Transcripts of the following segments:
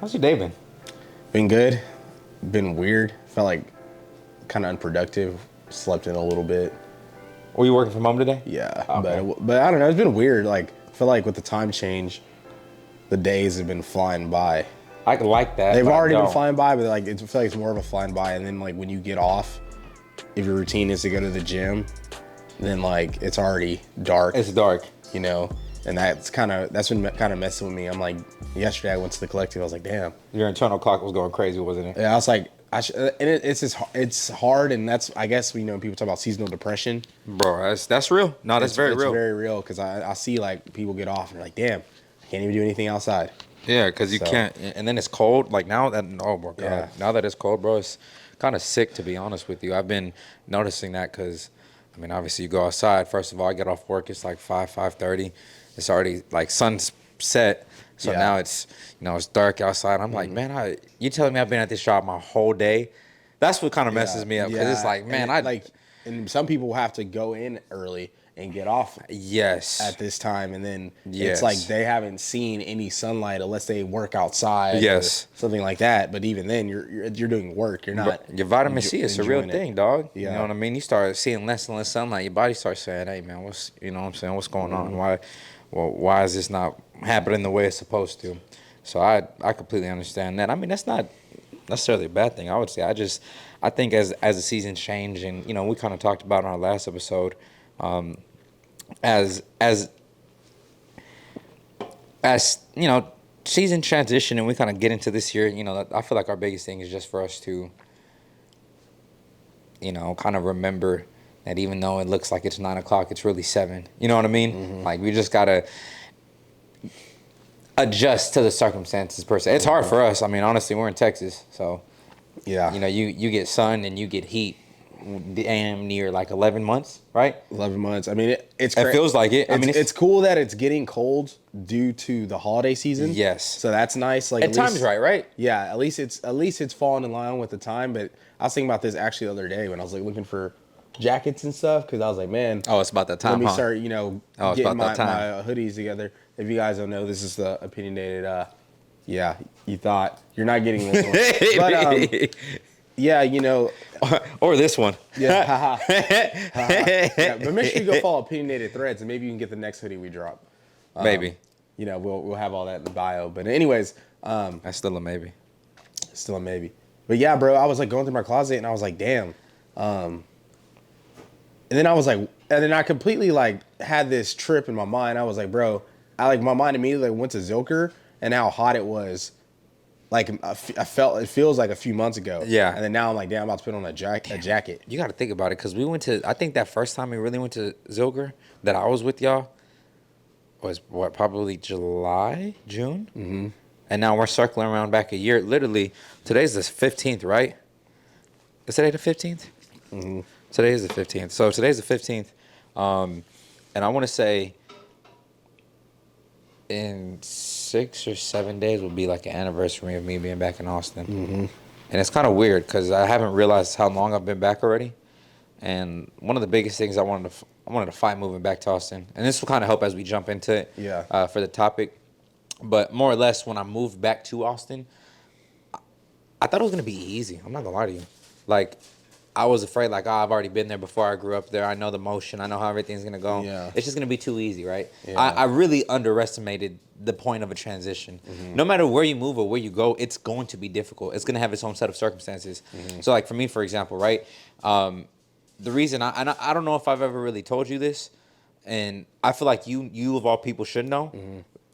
How's your day been? Been good. Been weird. Felt like kind of unproductive. Slept in a little bit. Were you working from home today? Yeah, Okay. but I don't know. It's been weird. Like I feel like with the time change, the days have been flying by. I like that. They've but I already been don't. flying by, but like I feel like it's more of a flying by. And then like when you get off, if your routine is to go to the gym, then like it's already dark. It's dark. You know, and that's been kind of messing with me. I'm like, yesterday I went to the collective. I was like, damn. Your internal clock was going crazy, wasn't it? Yeah, I was like, it's hard, and that's I guess people talk about seasonal depression. Bro, that's real. No, that's very It's real. very real because I see like people get off and they're like, damn, I can't even do anything outside. Yeah, because you So- can't. And then it's cold. Like now that, oh my God. Yeah. Now that it's cold, bro, it's kind of sick, to be honest with you. I've been noticing that because, I mean, obviously you go outside. First of all, I get off work. It's like 5:30. It's already like sun's set. So Yeah. now it's, it's dark outside. I'm like, man, you telling me I've been at this job my whole day? That's what kind of messes me up because it's like, man, and some people have to go in early and get off yes. at this time, and then Yes. it's like they haven't seen any sunlight unless they work outside. Yes. Or something like that. But even then, you're doing work. You're not. Your vitamin C is a real enjoying it. thing, dog. You Yeah. know what I mean? You start seeing less and less sunlight. Your body starts saying, "Hey, man, what's what I'm saying? What's going on? Why is this not happening the way it's supposed to?" So I completely understand that. I mean, that's not necessarily a bad thing. I would say I think as the seasons change, and we kind of talked about in our last episode, as season transition, and we kind of get into this year. I feel like our biggest thing is just for us to kind of remember that even though it looks like it's 9 o'clock, it's really 7. You know what I mean? Mm-hmm. Like we just gotta adjust to the circumstances per se. It's hard for us. I mean, honestly, we're in Texas, so Yeah. you get sun and you get heat damn near like 11 months, right? 11 months. I mean, it feels like it. I mean, it's cool that it's getting cold due to the holiday season. Yes. So that's nice. Like At time's right? Yeah. At least it's falling in line with the time. But I was thinking about this actually the other day when I was like looking for jackets and stuff because I was like, man, Oh, it's about that time, let me huh? start, it's getting about my that time. hoodies together. If you guys don't know, this is the opinionated. Yeah, you thought you're not getting this one, but yeah, or this one. yeah, haha. Yeah, but make sure you go follow Opinionated Threads, and maybe you can get the next hoodie we drop. Maybe. We'll have all that in the bio. But anyways, That's still a maybe. still a maybe. But yeah, bro, I was like going through my closet, and I was like, damn. And then I was like, and then I completely like had this trip in my mind. I was like, bro, my mind immediately went to Zilker and how hot it was. Like I felt, it feels like a few months ago. Yeah. And then now I'm like, damn, I'm about to put on a jacket. You got to think about it because we went to, I think that first time we really went to Zilker that I was with y'all was probably July, June? Mm-hmm. And now we're circling around back a year. Literally, today's the 15th, right? Is today the 15th? Mm-hmm. Today is the 15th. So today's the 15th. And I want to say in 6 or 7 days will be like an anniversary of me being back in Austin. Mm-hmm. And it's kind of weird because I haven't realized how long I've been back already. And one of the biggest things I wanted to fight moving back to Austin. And this will kind of help as we jump into it for the topic. But more or less, when I moved back to Austin, I thought it was going to be easy. I'm not going to lie to you. Like, I was afraid, like, I've already been there before I grew up there. I know the motion. I know how everything's going to go. Yeah. It's just going to be too easy, right? Yeah. I really underestimated the point of a transition. Mm-hmm. No matter where you move or where you go, it's going to be difficult. It's going to have its own set of circumstances. Mm-hmm. So, like, for me, for example, right, the reason, I don't know if I've ever really told you this, and I feel like you of all people should know,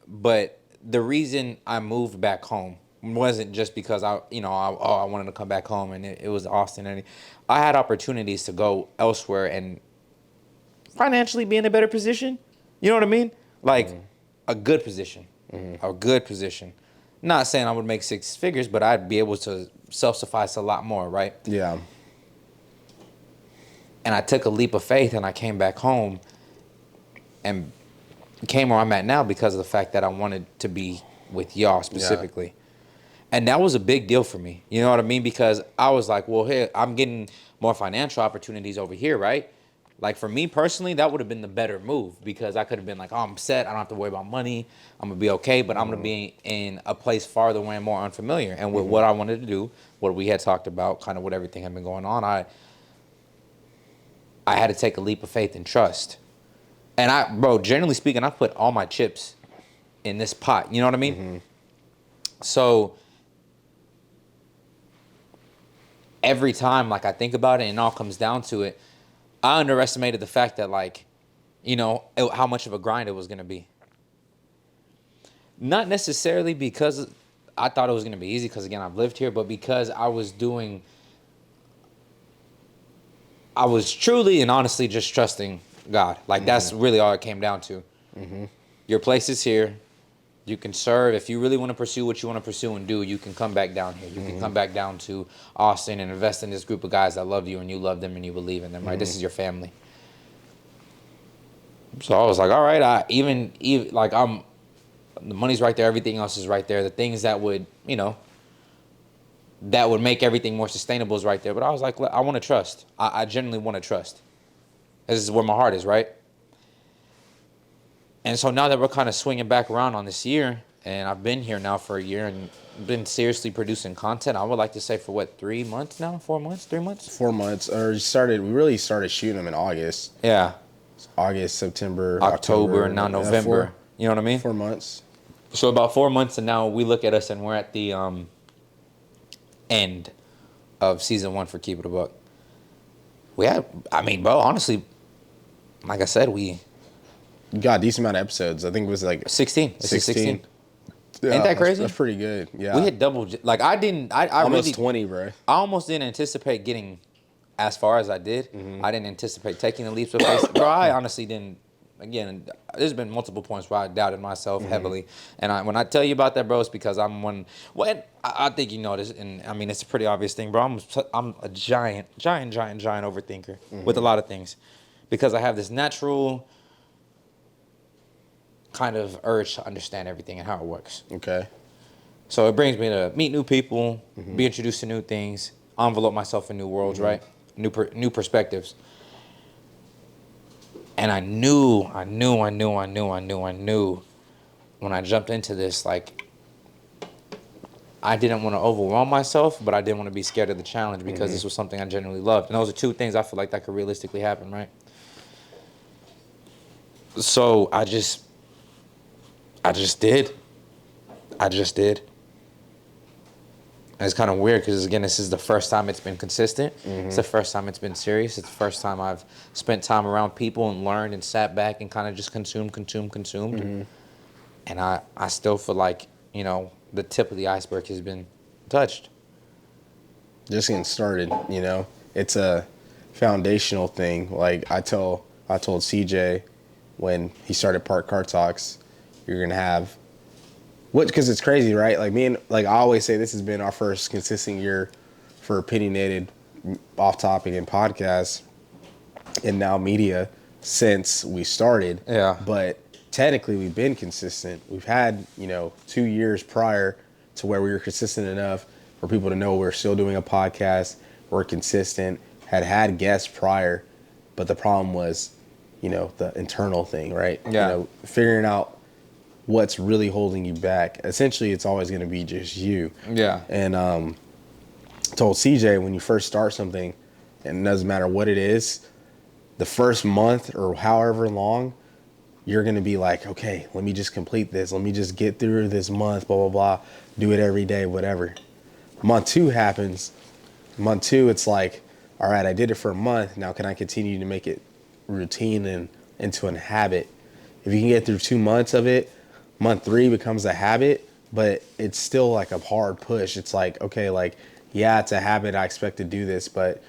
but the reason I moved back home wasn't just because I wanted to come back home and it was Austin. And I had opportunities to go elsewhere and financially be in a better position. You know what I mean? Like a good position, a good position. Not saying I would make 6 figures, but I'd be able to self-suffice a lot more, right? Yeah. And I took a leap of faith and I came back home and came where I'm at now because of the fact that I wanted to be with y'all specifically. Yeah. And that was a big deal for me. You know what I mean? Because I was like, well, hey, I'm getting more financial opportunities over here, right? Like for me personally, that would have been the better move because I could have been like, oh, I'm set. I don't have to worry about money. I'm gonna be okay. But I'm gonna be in a place farther away and more unfamiliar. And with what I wanted to do, what we had talked about, kind of what everything had been going on, I had to take a leap of faith and trust. And bro, generally speaking, I put all my chips in this pot. You know what I mean? So every time, like I think about it, and it all comes down to it, I underestimated the fact that, like, how much of a grind it was going to be. Not necessarily because I thought it was going to be easy, because, again, I've lived here, but because I was truly and honestly just trusting God. Like, that's really all it came down to. Your place is here. You can serve. If you really want to pursue what you want to pursue and do, you can come back down here. You can come back down to Austin and invest in this group of guys that love you and you love them and you believe in them, right? This is your family. So I was like, all right, even like the money's right there. Everything else is right there. The things that would, that would make everything more sustainable is right there. But I was like, I want to trust. I genuinely want to trust. This is where my heart is, right? And so now that we're kind of swinging back around on this year, and I've been here now for a year and been seriously producing content, I would like to say for 3 months now? 4 months? 3 months? 4 months. We really started shooting them in August. Yeah. August, September, October, and now November. You know what I mean? 4 months. So about 4 months, and now we look at us and we're at the end of season 1 for Keep It a Buck. Bro, honestly, like I said, we got a decent amount of episodes. I think it was like 16. This is 16. Yeah, Ain't that crazy? That's pretty good. Yeah. We hit double. Like I almost really, 20, bro. I almost didn't anticipate getting as far as I did. I didn't anticipate taking the leaps of faith. Bro, I honestly didn't. Again, there's been multiple points where I doubted myself heavily. And when I tell you about that, bro, it's because I'm one. Well, I think you know this, and I mean it's a pretty obvious thing, bro. I'm a giant overthinker with a lot of things, because I have this natural kind of urge to understand everything and how it works. Okay. So it brings me to meet new people, be introduced to new things, envelope myself in new worlds, right? New perspectives. And I knew when I jumped into this, like, I didn't want to overwhelm myself, but I didn't want to be scared of the challenge, because this was something I genuinely loved. And those are two things I feel like that could realistically happen, right? So I just did. And it's kind of weird because, again, this is the first time it's been consistent. It's the first time it's been serious. It's the first time I've spent time around people and learned and sat back and kind of just consumed. And I still feel like, the tip of the iceberg has been touched. Just getting started, It's a foundational thing. Like I told CJ when he started Park Car Talks, you're going to have... Because it's crazy, right? Like I always say, this has been our first consistent year for Opinionated, Off Topic, and podcasts, and now media since we started. Yeah. But technically, we've been consistent. We've had 2 years prior to where we were consistent enough for people to know we're still doing a podcast. We're consistent. Had guests prior, but the problem was, the internal thing, right? Yeah. Figuring out what's really holding you back. Essentially, it's always going to be just you. Yeah. And told CJ, when you first start something, and it doesn't matter what it is, the first month or however long, you're going to be like, okay, let me just complete this. Let me just get through this month, blah, blah, blah. Do it every day, whatever. Month 2 happens. Month 2, it's like, all right, I did it for a month. Now can I continue to make it routine and into a habit? If you can get through 2 months of it, month 3 becomes a habit, but it's still like a hard push. It's like, okay, like, yeah, it's a habit. I expect to do this, but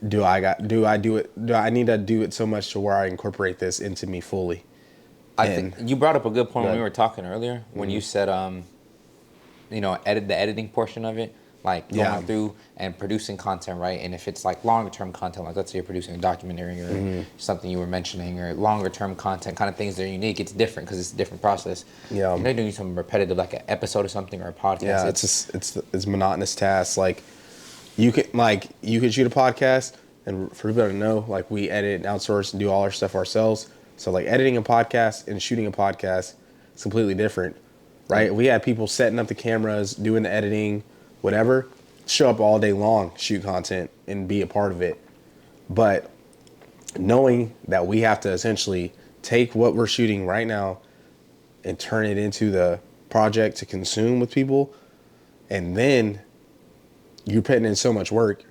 do I need to do it so much to where I incorporate this into me fully? I think you brought up a good point when we were talking earlier, when you said, the editing portion of it, like going through and producing content, right? And if it's like longer term content, like let's say you're producing a documentary or something you were mentioning, or longer term content, kind of things that are unique, it's different because it's a different process. Yeah. You're not doing something repetitive like an episode or something or a podcast. Yeah, it's monotonous tasks. Like you could shoot a podcast, And for people to know, like we edit and outsource and do all our stuff ourselves. So like editing a podcast and shooting a podcast is completely different, right? We had people setting up the cameras, doing the editing, whatever, show up all day long, shoot content and be a part of it. But knowing that we have to essentially take what we're shooting right now and turn it into the project to consume with people, and then you're putting in so much work,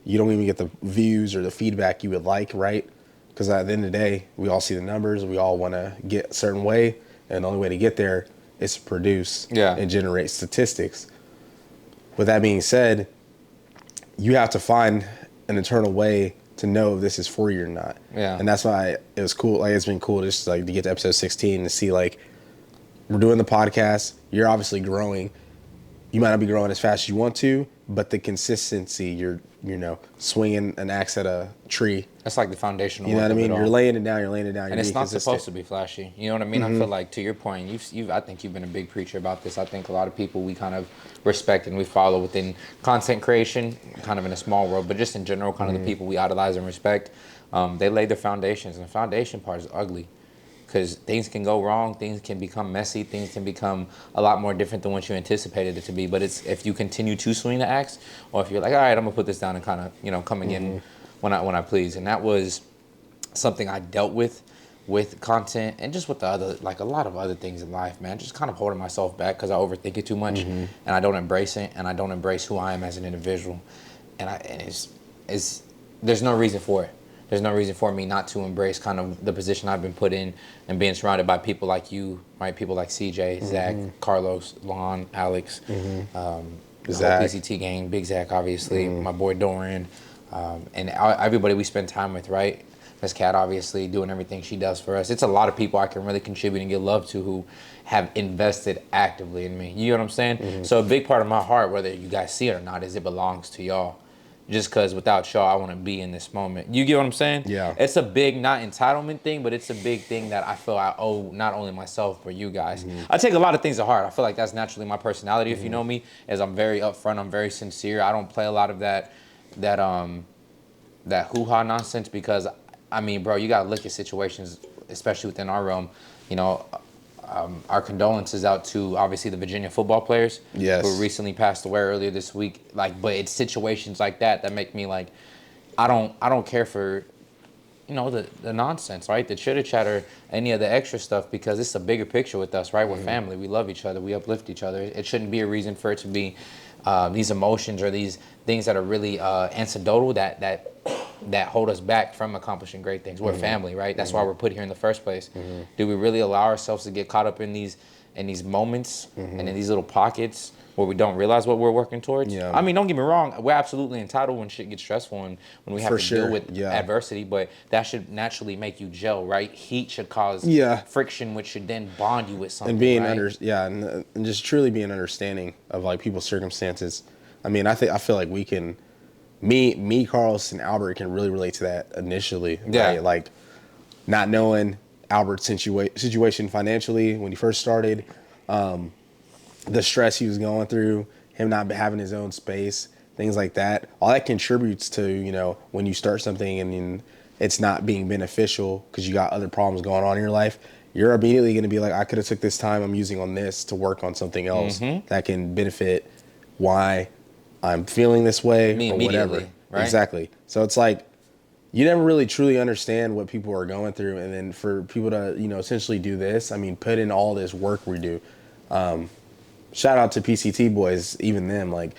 you don't even get the views or the feedback you would like, right? Because at the end of the day, we all see the numbers, we all want to get a certain way, and the only way to get there is to produce and generate statistics. With that being said, you have to find an internal way to know if this is for you or not. And that's why it was cool. Like, it's been cool just like to get to episode 16 and see like we're doing the podcast. You're obviously growing. You might not be growing as fast as you want to, but the consistency, you're swinging an axe at a tree. That's like the foundational. You know what I mean? You're laying it down. And it's not supposed to be flashy. You know what I mean? I feel like, to your point, I think you've been a big preacher about this. I think a lot of people we kind of respect and we follow within content creation, kind of in a small world, but just in general, kind of the people we idolize and respect. They lay their foundations, and the foundation part is ugly. Because things can go wrong, things can become messy, things can become a lot more different than what you anticipated it to be. But it's if you continue to swing the axe, or if you're like, all right, I'm gonna put this down and kind of, come again when I please. And that was something I dealt with content and just with the other, like a lot of other things in life, man. Just kind of holding myself back because I overthink it too much, and I don't embrace it, and I don't embrace who I am as an individual. And it's there's no reason for it. There's no reason for me not to embrace kind of the position I've been put in and being surrounded by people like you, right? People like CJ, Zach, Carlos, Lon, Alex, the whole PCT gang, Big Zach, obviously, my boy Doran, and everybody we spend time with, right? Miss Cat, obviously, doing everything she does for us. It's a lot of people I can really contribute and give love to who have invested actively in me. You know what I'm saying? So a big part of my heart, whether you guys see it or not, is it belongs to y'all. Just because without y'all, I want to be in this moment. You get what I'm saying? Yeah. It's a big, not entitlement thing, but it's a big thing that I feel I owe not only myself, but you guys. I take a lot of things to heart. I feel like that's naturally my personality. If you know me, as I'm very upfront, I'm very sincere. I don't play a lot of that hoo-ha nonsense because, I mean, bro, you got to look at situations, especially within our realm, our condolences out to obviously the Virginia football players who recently passed away earlier this week. Like, but it's situations like that make me like, I don't care for, the nonsense, right? The chitter chatter, any of the extra stuff, because it's a bigger picture with us, right? We're family. We love each other. We uplift each other. It shouldn't be a reason for it to be these emotions or these things that are really anecdotal that hold us back from accomplishing great things. We're family, right? That's why we're put here in the first place. Do we really allow ourselves to get caught up in these moments and in these little pockets where we don't realize what we're working towards? Yeah. I mean, don't get me wrong. We're absolutely entitled when shit gets stressful and when we have to deal with adversity, but that should naturally make you gel, right? Heat should cause friction, which should then bond you with something, and being right? and just truly being understanding of like people's circumstances. I mean, I feel like we can, me, Carlos, and Albert can really relate to that initially. Right? Like not knowing Albert's situation financially when he first started, the stress he was going through, him not having his own space, things like that. All that contributes to, when you start something and it's not being beneficial because you got other problems going on in your life, you're immediately going to be like, I could have took this time I'm using on this to work on something else that can benefit why I'm feeling this way or whatever. Right? Exactly. So it's like you never really truly understand what people are going through, and then for people to essentially do this, I mean, put in all this work we do. Shout out to PCT boys, even them, like,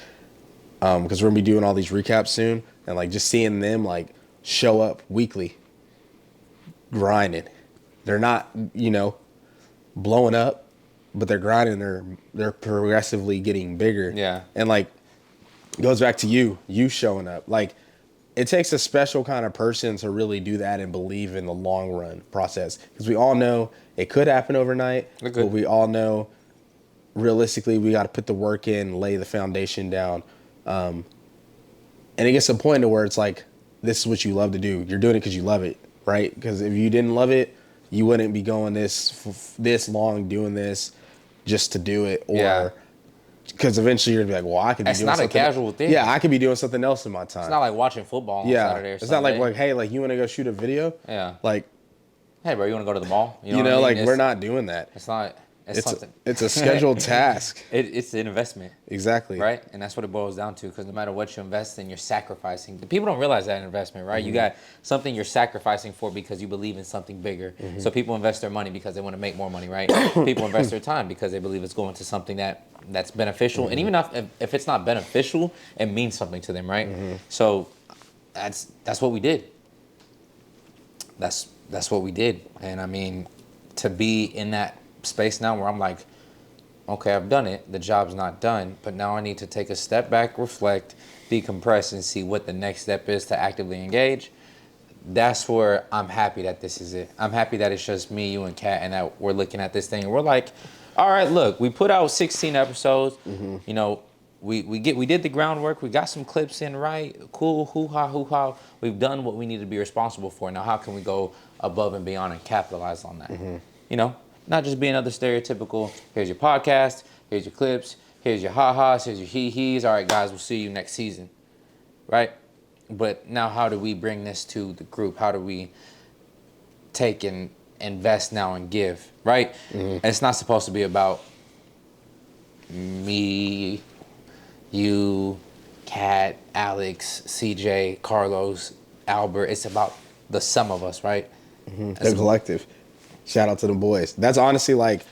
because we're gonna be doing all these recaps soon, and like just seeing them like show up weekly, grinding. They're not blowing up, but they're grinding. They're progressively getting bigger. Yeah. And like it goes back to you showing up. Like it takes a special kind of person to really do that and believe in the long run process, because we all know it could happen overnight, but we all know realistically we got to put the work in, lay the foundation down, and it gets to a point to where it's like, this is what you love to do. You're doing it because you love it, right? Because if you didn't love it, you wouldn't be going this long doing this just to do it, or Because eventually you're gonna be like, well, I could be It's doing not a something. casual thing. Yeah, I could be doing something else in my time. It's not like watching football on Saturday or It's Sunday. not like hey, like you want to go shoot a video? Yeah. Like, hey, bro, you want to go to the mall? You know what I mean? like we're not doing that. It's not. It's something. It's a scheduled task. It's an investment. Exactly. Right? And that's what it boils down to, because no matter what you invest in, you're sacrificing. People don't realize that investment, right? You got something you're sacrificing for because you believe in something bigger. So people invest their money because they want to make more money, right? People invest their time because they believe it's going to something that's beneficial. And even if it's not beneficial, it means something to them, right? So that's what we did. That's what we did. And I mean, to be in that space now where I'm like, okay, I've done it. The job's not done, but now I need to take a step back, reflect, decompress, and see what the next step is to actively engage. That's where I'm happy that this is it. I'm happy that it's just me, you, and Kat, and that we're looking at this thing and we're like, all right, look, we put out 16 episodes. You know, we did the groundwork. We got some clips in, right? Cool, hoo-ha. We've done what we need to be responsible for. Now, how can we go above and beyond and capitalize on that? You know? Not just be another stereotypical, here's your podcast, here's your clips, here's your ha-has, here's your he-he's. All right, guys, we'll see you next season, right? But now how do we bring this to the group? How do we take and invest now and give, right? And it's not supposed to be about me, you, Kat, Alex, CJ, Carlos, Albert. It's about the sum of us, right? The collective. Shout out to the boys. That's honestly like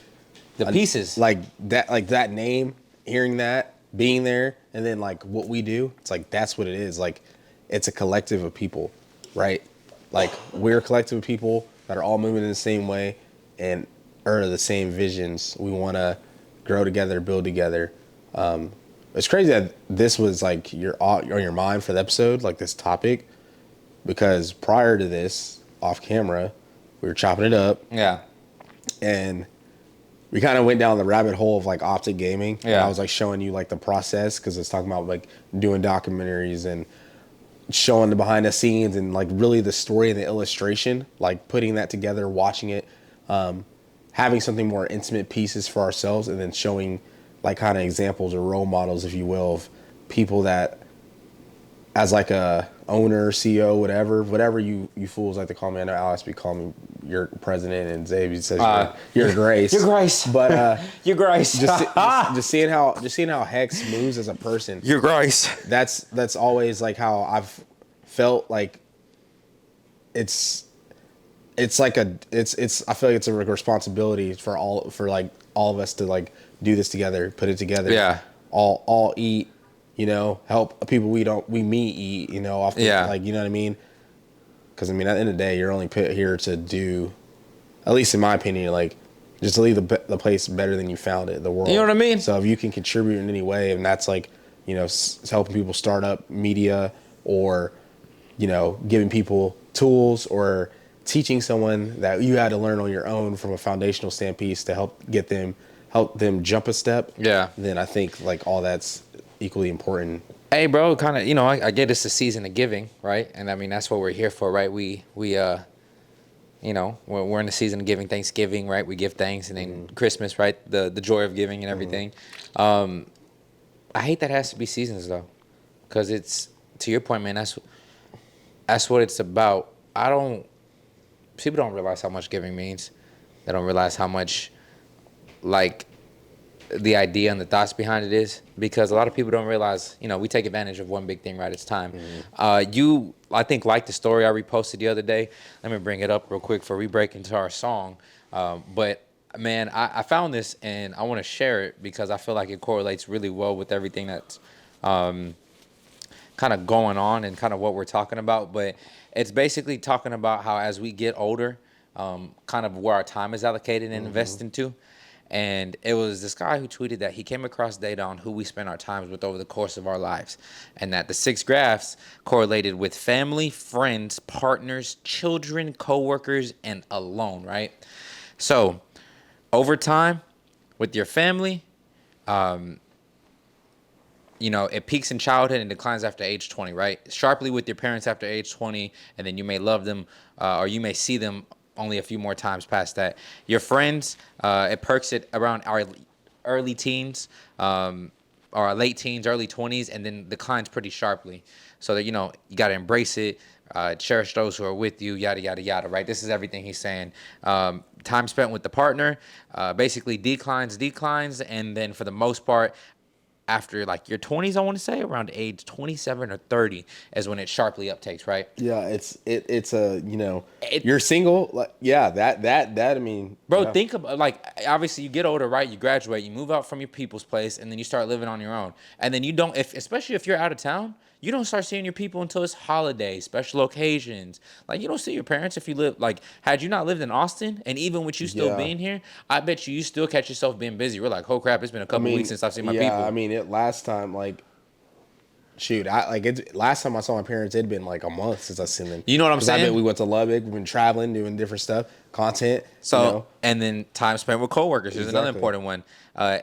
the pieces. Like that name, hearing that, being there, and then like what we do, it's like that's what it is. Like it's a collective of people, right? Like we're a collective of people that are all moving in the same way and are the same visions. We want to grow together, build together. It's crazy that this was like on your mind for the episode, like this topic, because prior to this, off camera, we were chopping it up. Yeah. And we kind of went down the rabbit hole of like optic gaming. Yeah. And I was like showing you like the process, because it's talking about like doing documentaries and showing the behind the scenes and like really the story and the illustration, like putting that together, watching it, having something more intimate pieces for ourselves, and then showing like kind of examples or role models, if you will, of people that as like a owner, CEO, whatever you fools like to call me. I know Alex be calling me your president, and Xavier says you're Grace. You're Grace. But you're Grace. just seeing how Hex moves as a person. You're Grace. That's always like how I've felt like it's I feel like it's a responsibility for all of us to like do this together, put it together. Yeah. All eat, you know, help people we meet eat, you know, often, like, you know what I mean? Because I mean, at the end of the day, you're only put here to do, at least in my opinion, like just to leave the place better than you found it, the world. You know what I mean? So if you can contribute in any way, and that's like, you know, helping people start up media, or, you know, giving people tools, or teaching someone that you had to learn on your own from a foundational standpoint to help them jump a step. Yeah. Then I think like all that's equally important. Hey, bro, kind of, you know, I get it's a season of giving, right? And I mean, that's what we're here for, right? We you know, we're in the season of giving, Thanksgiving, right? We give thanks, and then Christmas, right? The joy of giving and everything. I hate that it has to be seasons though, because it's, to your point, man, that's what it's about. People don't realize how much giving means. They don't realize how much, like, the idea and the thoughts behind it is, because a lot of people don't realize, you know, we take advantage of one big thing, right? It's time. You, I think, like the story I reposted the other day. Let me bring it up real quick before we break into our song. But man, I found this and I want to share it because I feel like it correlates really well with everything that's kind of going on and kind of what we're talking about. But it's basically talking about how as we get older, kind of where our time is allocated and invested into. And it was this guy who tweeted that he came across data on who we spend our times with over the course of our lives, and that the 6 graphs correlated with family, friends, partners, children, coworkers, and alone, right? So over time with your family, you know, it peaks in childhood and declines after age 20, right? Sharply with your parents after age 20, and then you may love them, or you may see them only a few more times past that. Your friends, it perks it around our early teens, or late teens, early 20s, and then declines pretty sharply. So that, you got to embrace it, cherish those who are with you, yada, yada, yada, right? This is everything he's saying. Time spent with the partner basically declines, and then for the most part, after like your 20s, I want to say around age 27 or 30 is when it sharply uptakes, right? Yeah, it's a It, you're single, like, yeah, that I mean, Bro, yeah. think about, like, obviously you get older, right? You graduate, you move out from your people's place, and then you start living on your own. And then you don't, especially if you're out of town, you don't start seeing your people until it's holidays, special occasions. Like, you don't see your parents if you live, like, had you not lived in Austin, and even with you still Yeah. being here, I bet you still catch yourself being busy. We're like, oh crap, it's been a I couple weeks mean, since I've seen my yeah, I people. mean, it last time, like, shoot, it's last time I saw my parents, it'd been like a month since I seen them. You know what I'm 'Cause I saying? mean, we went to Lubbock, we've been traveling, doing different stuff, content, So, and then time spent with coworkers is another Exactly. important one.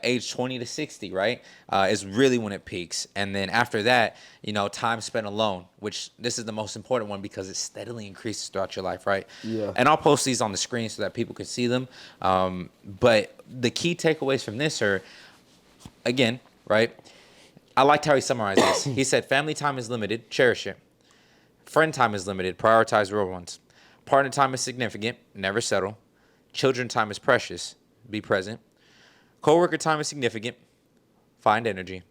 Age 20 to 60, right? Is really when it peaks. And then after that, time spent alone, which this is the most important one because it steadily increases throughout your life, right? Yeah. And I'll post these on the screen so that people can see them. But the key takeaways from this are, again, right? I liked how he summarized this. He said, family time is limited, cherish it. Friend time is limited, prioritize real ones. Partner time is significant, never settle. Children time is precious, be present. Coworker time is significant, find energy.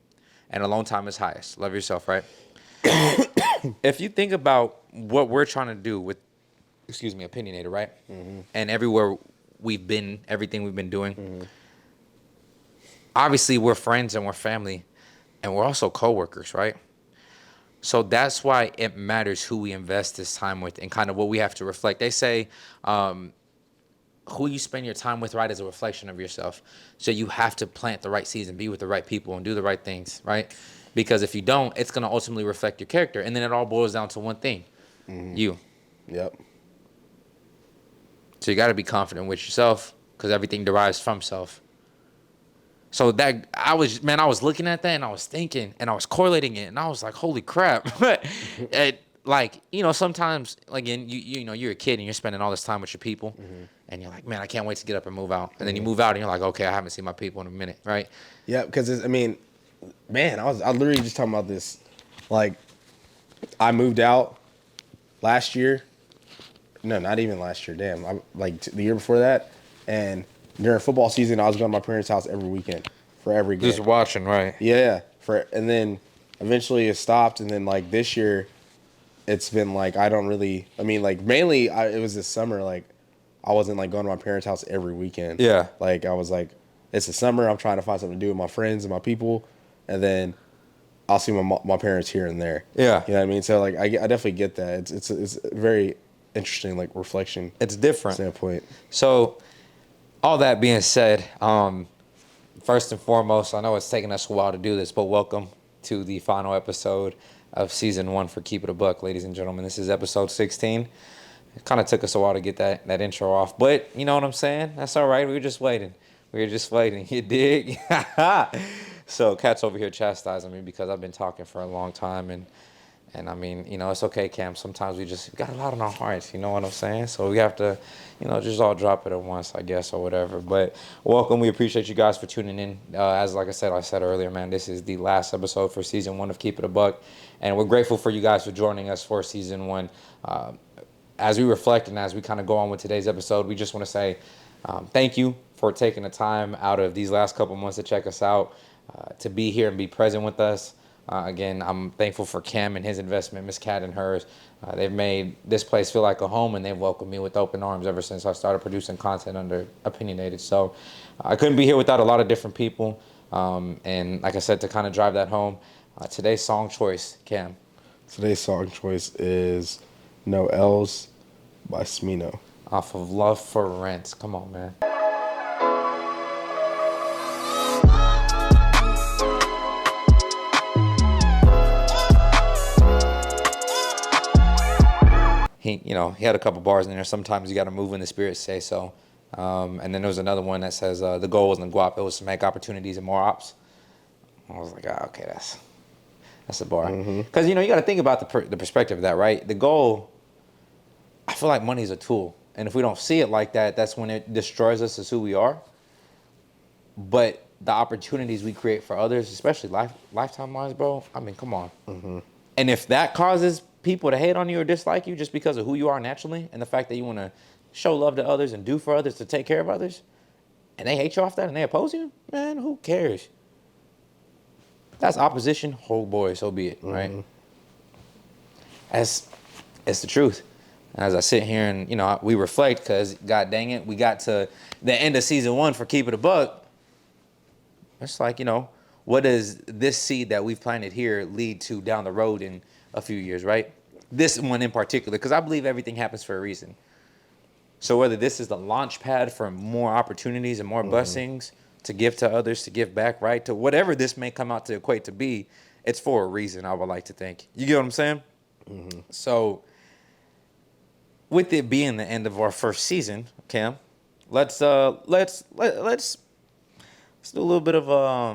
And alone time is highest, love yourself, right? If you think about what we're trying to do with, Opinionated, right? Mm-hmm. And everywhere we've been, everything we've been doing, mm-hmm. Obviously we're friends and we're family, and we're also coworkers, right? So that's why it matters who we invest this time with and kind of what we have to reflect. They say who you spend your time with, right, is a reflection of yourself. So you have to plant the right seeds and be with the right people and do the right things, right? Because if you don't, it's going to ultimately reflect your character. And then it all boils down to one thing, mm-hmm. You. Yep. So you got to be confident with yourself because everything derives from self. So that I was looking at that and I was thinking and I was correlating it and I was like, holy crap. Sometimes, again, you're a kid and you're spending all this time with your people, mm-hmm. and you're like, man, I can't wait to get up and move out. And mm-hmm. then you move out and you're like, okay, I haven't seen my people in a minute, right? Yeah, because man, I literally just talking about this. Like, I moved out last year. No, not even last year. Damn, the year before that, and during football season, I was going to my parents' house every weekend for every game. Just watching, right? Yeah, and then eventually it stopped, and then like this year, it's been like I don't really. I mean, like mainly it was this summer. Like I wasn't like going to my parents' house every weekend. Yeah. Like I was like, it's the summer. I'm trying to find something to do with my friends and my people, and then I'll see my parents here and there. Yeah. You know what I mean? So like I definitely get that. It's a very interesting like reflection. It's different standpoint. So. All that being said, first and foremost, I know it's taken us a while to do this, but welcome to the final episode of season 1 for Keep It a Buck, ladies and gentlemen. This is episode 16. It kind of took us a while to get that intro off, but you know what I'm saying? That's all right. We were just waiting. You dig? So Cat's over here chastising me because I've been talking for a long time, and I mean, it's okay, Cam. Sometimes we got a lot on our hearts, you know what I'm saying? So we have to, just all drop it at once, I guess, or whatever. But welcome. We appreciate you guys for tuning in. Like I said earlier, man, this is the last episode for season 1 of Keep It a Buck. And we're grateful for you guys for joining us for season 1. As we reflect and as we kind of go on with today's episode, we just want to say thank you for taking the time out of these last couple months to check us out, to be here and be present with us. Again, I'm thankful for Cam and his investment, Miss Cat and hers. They've made this place feel like a home, and they've welcomed me with open arms ever since I started producing content under Opinionated. So I couldn't be here without a lot of different people. And like I said, to kind of drive that home, today's song choice, Cam. Today's song choice is No L's by Smino. Off of Love for Rent. Come on, man. He had a couple bars in there. Sometimes you got to move when the spirits say so. And then there was another one that says the goal wasn't guap, it was to make opportunities and more ops. I was like, okay, that's a bar. Because, you got to think about the perspective of that, right? The goal, I feel like money is a tool. And if we don't see it like that, that's when it destroys us as who we are. But the opportunities we create for others, especially lifetime wise, bro. I mean, come on. Mm-hmm. And if that causes people to hate on you or dislike you just because of who you are naturally and the fact that you want to show love to others and do for others to take care of others, and they hate you off that and they oppose you, man, who cares? That's opposition. Oh boy, so be it, right? Mm-hmm. It's the truth. And as I sit here and, we reflect because, God dang it, we got to the end of season 1 for Keep It a Buck. It's like, what does this seed that we've planted here lead to down the road in a few years, right? This one in particular, because I believe everything happens for a reason. So whether this is the launch pad for more opportunities and more blessings to give to others, to give back, right? To whatever this may come out to equate to be, it's for a reason, I would like to think. You get what I'm saying? Mm-hmm. So with it being the end of our first season, Cam, let's do a little bit of I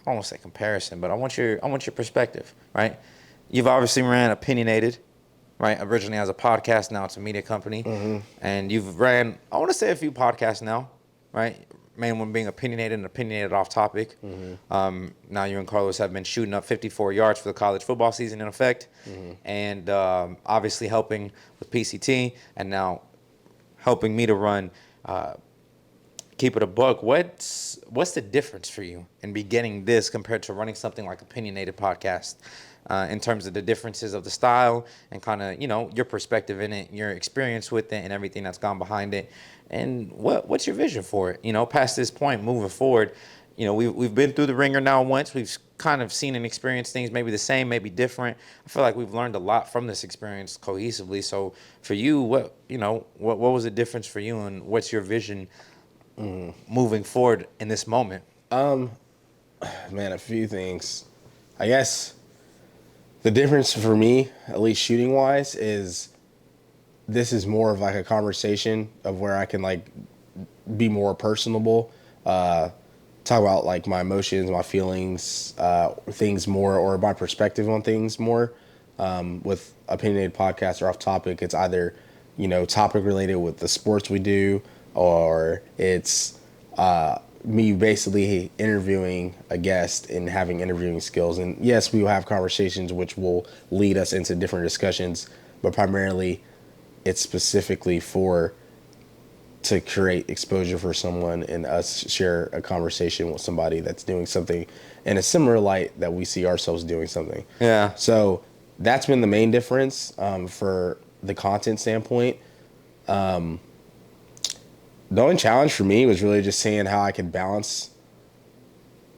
don't want to say comparison, but I want your perspective, right? You've obviously ran Opinionated, right? Originally as a podcast, now it's a media company, and you've ran, I want to say, a few podcasts now, right? Main one being Opinionated and Opinionated Off Topic. Now you and Carlos have been shooting up 54 yards for the college football season in effect, and obviously helping with PCT, and now helping me to run Keep It a Buck. What's the difference for you in beginning this compared to running something like Opinionated Podcast? In terms of the differences of the style and kind of, your perspective in it, your experience with it and everything that's gone behind it. And what's your vision for it? Past this point, moving forward, we've been through the ringer now once. We've kind of seen and experienced things maybe the same, maybe different. I feel like we've learned a lot from this experience cohesively. So for you, what was the difference for you and what's your vision moving forward in this moment? Man, a few things. I guess the difference for me, at least shooting wise, is this is more of like a conversation of where I can like be more personable, talk about like my emotions, my feelings, things more, or my perspective on things more. With Opinionated Podcast or Off Topic, it's either, topic related with the sports we do, or it's me basically interviewing a guest and having interviewing skills. And yes, we will have conversations which will lead us into different discussions, but primarily it's specifically to create exposure for someone and us share a conversation with somebody that's doing something in a similar light that we see ourselves doing something. Yeah. So that's been the main difference for the content standpoint. The only challenge for me was really just seeing how I could balance.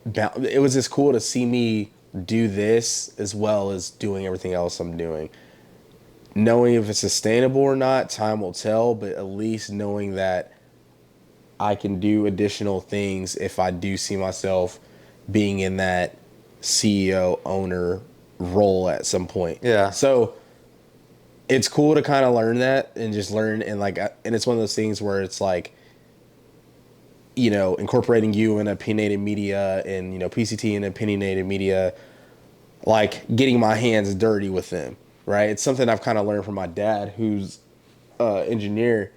It was just cool to see me do this as well as doing everything else I'm doing. Knowing if it's sustainable or not, time will tell, but at least knowing that I can do additional things if I do see myself being in that CEO owner role at some point. Yeah. So it's cool to kind of learn that and just learn, and it's one of those things where it's like, incorporating you in Opinionated Media and, PCT and Opinionated Media, like getting my hands dirty with them, right? It's something I've kind of learned from my dad, who's engineer.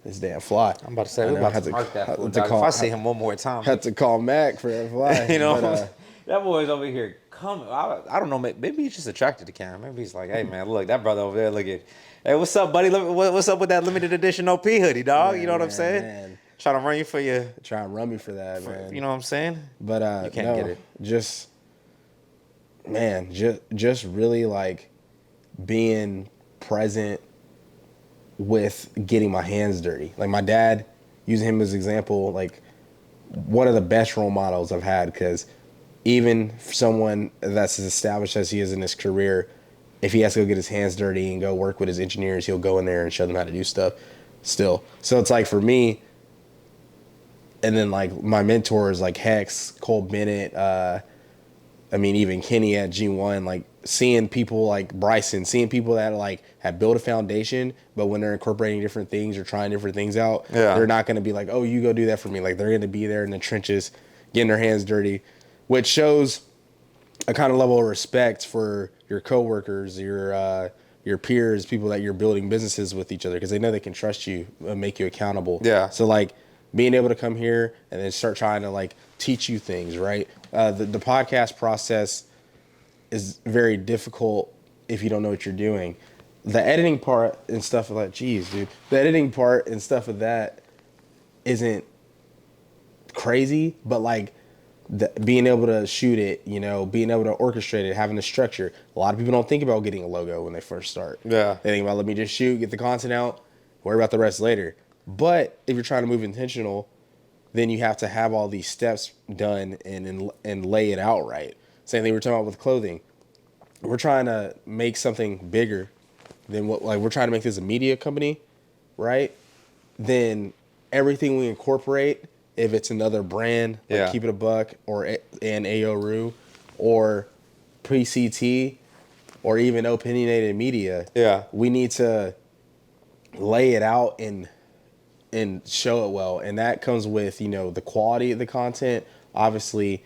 This damn fly. I'm about to say, we're about to mark that fool, dog. If I see him one more time. Had to call Mac for that fly. That boy's over here coming. I don't know, maybe he's just attracted to Cam. Maybe he's like, hey, man, look, that brother over there, look at, hey, what's up, buddy? What's up with that limited edition OP hoodie, dog? Man, you know what I'm saying? Man. Trying to run you for you. Trying to run me for that, man. You know what I'm saying? But you can't get it. Just really like being present with getting my hands dirty. Like my dad, using him as an example, like one of the best role models I've had, because even for someone that's as established as he is in his career, if he has to go get his hands dirty and go work with his engineers, he'll go in there and show them how to do stuff still. So it's like for me, and then like my mentors like Hex, Cole Bennett, even Kenny at G1, like seeing people like Bryson, seeing people that like have built a foundation, but when they're incorporating different things or trying different things out, they're not going to be like, oh, you go do that for me. Like they're going to be there in the trenches, getting their hands dirty, which shows a kind of level of respect for your coworkers, your peers, people that you're building businesses with each other, because they know they can trust you and make you accountable. Yeah. So like being able to come here and then start trying to like teach you things, right? The podcast process is very difficult if you don't know what you're doing. The editing part and stuff of that, geez, dude, the editing part and stuff of that isn't crazy, but like being able to shoot it, you know, being able to orchestrate it, having a structure. A lot of people don't think about getting a logo when they first start. Yeah. They think about, let me just shoot, get the content out, worry about the rest later. But if you're trying to move intentional, then you have to have all these steps done and lay it out right. Same thing we're talking about with clothing. We're trying to make something bigger than what, like, we're trying to make this a media company, right? Then everything we incorporate, if it's another brand, like Keep It a Buck or an AORU or Pre-CT or even Opinionated Media, we need to lay it out and show it well. And that comes with, you know, the quality of the content, obviously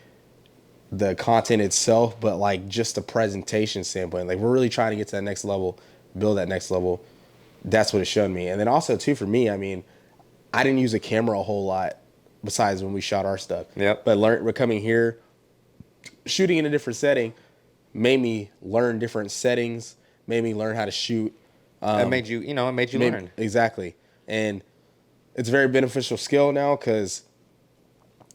the content itself, but like just the presentation standpoint. Like, we're really trying to get to that next level, build that next level. That's what it showed me. And then also too, for me, I mean, I didn't use a camera a whole lot besides when we shot our stuff. Yep. But we're coming here, shooting in a different setting, made me learn different settings, made me learn how to shoot. It made you, it made you learn. Exactly. And it's a very beneficial skill now, because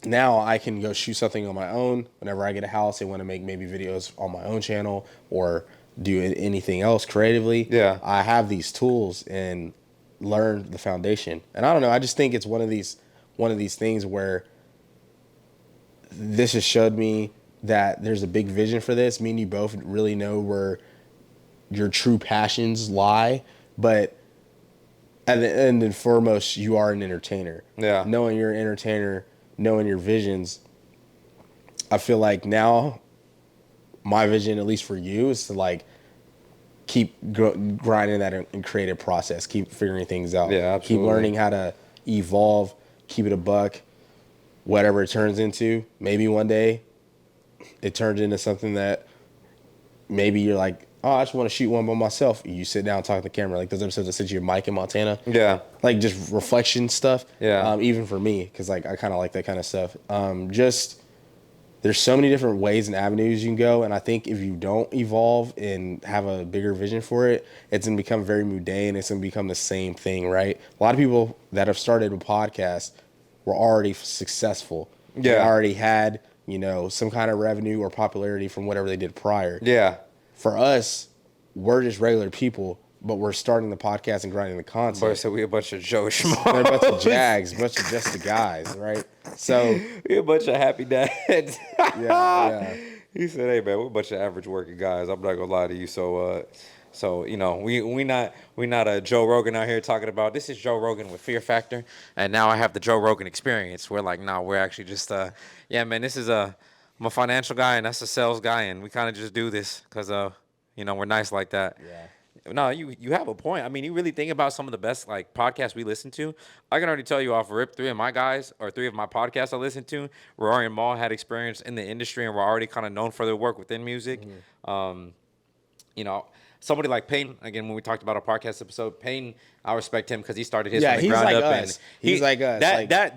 now I can go shoot something on my own whenever I get a house and want to make maybe videos on my own channel or do anything else creatively. Yeah. I have these tools and learn the foundation. And I don't know, I just think it's one of these things where this has showed me that there's a big vision for this. Me and you both really know where your true passions lie, but at the end and foremost, you are an entertainer. Yeah. Knowing you're an entertainer, knowing your visions, I feel like now my vision, at least for you, is to like keep grinding that and creative process, keep figuring things out. Yeah, absolutely. Keep learning how to evolve, keep it a buck, whatever it turns into. Maybe one day it turns into something that maybe you're like, oh, I just want to shoot one by myself. You sit down and talk to the camera, like those episodes that sent you Mike in Montana. Yeah. Like just reflection stuff. Yeah. Even for me, because like I kind of like that kind of stuff. Just there's so many different ways and avenues you can go, and I think if you don't evolve and have a bigger vision for it, it's gonna become very mundane. It's gonna become the same thing, right? A lot of people that have started a podcast were already successful. Yeah. They already had, some kind of revenue or popularity from whatever they did prior. Yeah. For us, we're just regular people, but we're starting the podcast and grinding the content. Boy, so we a bunch of Joe Schmo. They're a bunch of Jags, a bunch of just the guys, right? So we a bunch of happy dads. yeah. He said, "Hey man, we're a bunch of average working guys. I'm not gonna lie to you. So we not a Joe Rogan out here talking about this is Joe Rogan with Fear Factor, and now I have the Joe Rogan experience. We're like, no, we're actually just yeah, man, this is I'm a financial guy and that's a sales guy, and we kind of just do this because we're nice like that. Yeah. No, you have a point. I mean, you really think about some of the best like podcasts we listen to. I can already tell you off rip, three of my podcasts I listened to, Rory and Maul had experience in the industry and were already kind of known for their work within music. Somebody like Payne, again, when we talked about our podcast episode, Payne, I respect him because he started his from the ground up. And he's like us.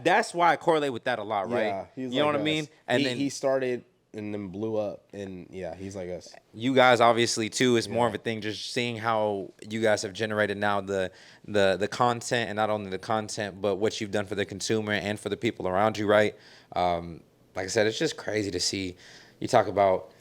That's why I correlate with that a lot, right? Yeah, you know what I mean? And then he started and then blew up, and yeah, he's like us. You guys obviously too is more of a thing. Just seeing how you guys have generated now the content, and not only the content, but what you've done for the consumer and for the people around you, right? Like I said, it's just crazy to see. You talk about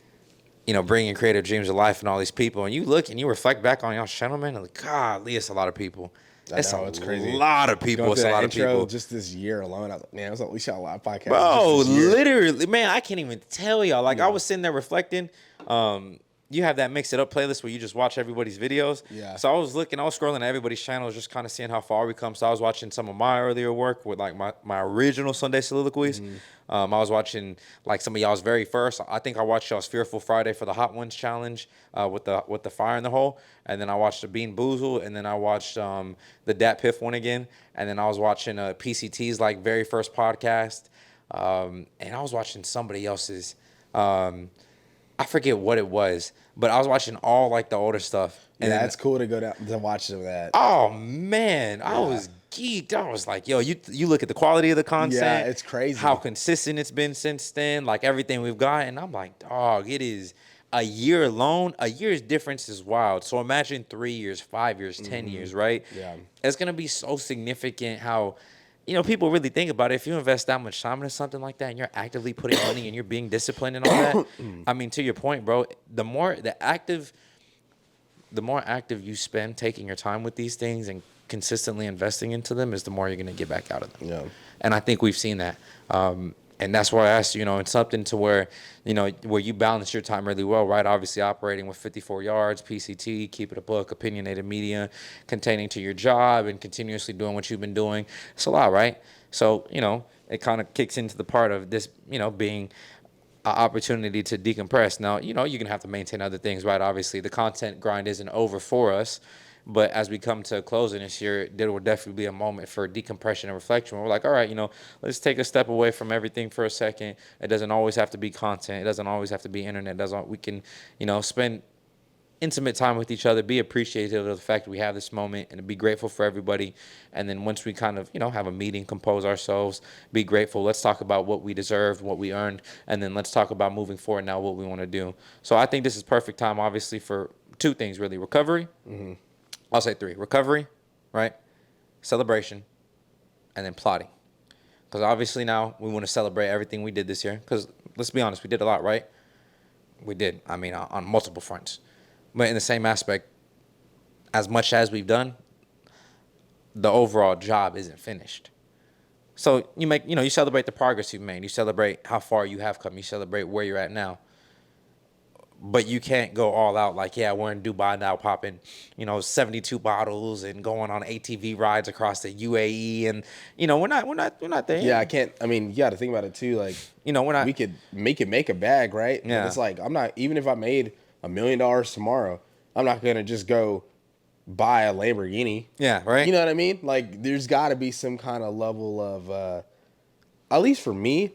bringing creative dreams to life and all these people, and you look and you reflect back on y'all gentlemen, and like, golly, it's a lot of people. It's crazy. A lot of people. It's a lot of people. Just this year alone, I was like, man, we shot a lot of podcasts. Bro, literally, man, I can't even tell y'all. Like, I was sitting there reflecting. You have that Mix It Up playlist where you just watch everybody's videos. Yeah. So I was scrolling at everybody's channels, just kind of seeing how far we come. So I was watching some of my earlier work with like my original Sunday soliloquies. Mm-hmm. I was watching like some of y'all's very first. I think I watched y'all's Fearful Friday for the Hot Ones challenge with the fire in the hole, and then I watched the Bean Boozle, and then I watched the Dat Piff one again, and then I was watching PCT's like very first podcast, and I was watching somebody else's. I forget what it was, but I was watching all like the older stuff. And it's cool to go down to watch some of that. Oh man, I was geeked. I was like, yo, you look at the quality of the content. Yeah, it's crazy. How consistent it's been since then. Like everything we've got. And I'm like, dog, it is a year alone. A year's difference is wild. So imagine 3 years, 5 years, 10 years, right? Yeah. It's going to be so significant how, people really think about it. If you invest that much time into something like that and you're actively putting money and you're being disciplined and all that, I mean, to your point, bro, the more active you spend taking your time with these things and consistently investing into them is the more you're going to get back out of them. Yeah. And I think we've seen that. And that's why I asked you, it's something to where, where you balance your time really well, right? Obviously operating with 54 yards, PCT, keep it a book, opinionated media, containing to your job and continuously doing what you've been doing. It's a lot, right? So, it kind of kicks into the part of this, being an opportunity to decompress. Now, you're going to have to maintain other things, right? Obviously, the content grind isn't over for us. But as we come to closing this year, there will definitely be a moment for decompression and reflection. We're like, all right, let's take a step away from everything for a second. It doesn't always have to be content. It doesn't always have to be internet. We can, spend intimate time with each other, be appreciative of the fact that we have this moment, and be grateful for everybody. And then once we kind of, have a meeting, compose ourselves, be grateful. Let's talk about what we deserved, what we earned, and then let's talk about moving forward now, what we want to do. So I think this is perfect time, obviously, for two things, really. Recovery. Mm-hmm. I'll say three. Recovery, right? Celebration, and then plotting. Because obviously now we want to celebrate everything we did this year. Because let's be honest, we did a lot, right? We did. I mean, on multiple fronts. But in the same aspect, as much as we've done, the overall job isn't finished. So you celebrate the progress you've made. You celebrate how far you have come. You celebrate where you're at now. But you can't go all out like, yeah, we're in Dubai now popping, 72 bottles and going on ATV rides across the UAE. And, we're not there. Yeah, I can't. I mean, you got to think about it too. Like, we're not. We could make a bag, right? Yeah. But it's like, I'm not, even if I made $1 million tomorrow, I'm not going to just go buy a Lamborghini. Yeah, right. You know what I mean? Like, there's got to be some kind of level of, at least for me,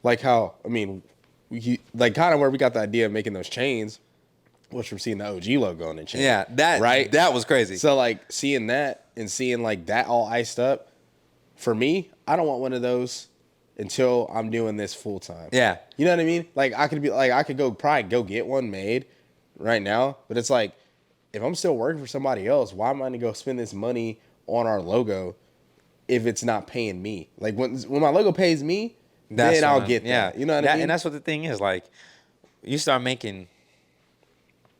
like how, like kind of where we got the idea of making those chains was from seeing the OG logo on the chain. Yeah, that was crazy. So like seeing that and seeing like that all iced up, for me, I don't want one of those until I'm doing this full time. Yeah. You know what I mean? Like I could probably go get one made right now, but it's like if I'm still working for somebody else, why am I gonna go spend this money on our logo if it's not paying me? Like when my logo pays me, then I'll get that. You know what I mean? And that's what the thing is. Like, you start making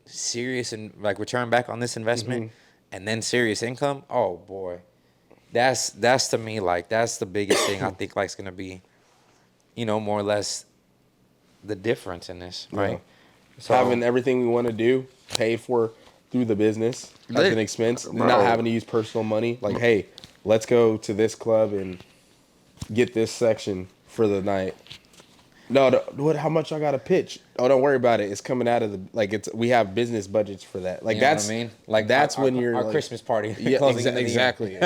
serious and like return back on this investment, and then serious income. Oh boy, that's to me like that's the biggest thing I think like's gonna be, more or less, the difference in this, right? Yeah. So having everything we want to do paid for through the business as an expense, and not having to use personal money. Like, hey, let's go to this club and get this section for the night. No, how much I got to pitch? Oh, don't worry about it. It's coming out of we have business budgets for that. Like, that's what I mean. Like, that's when you're our like, Christmas party. Yeah, exactly.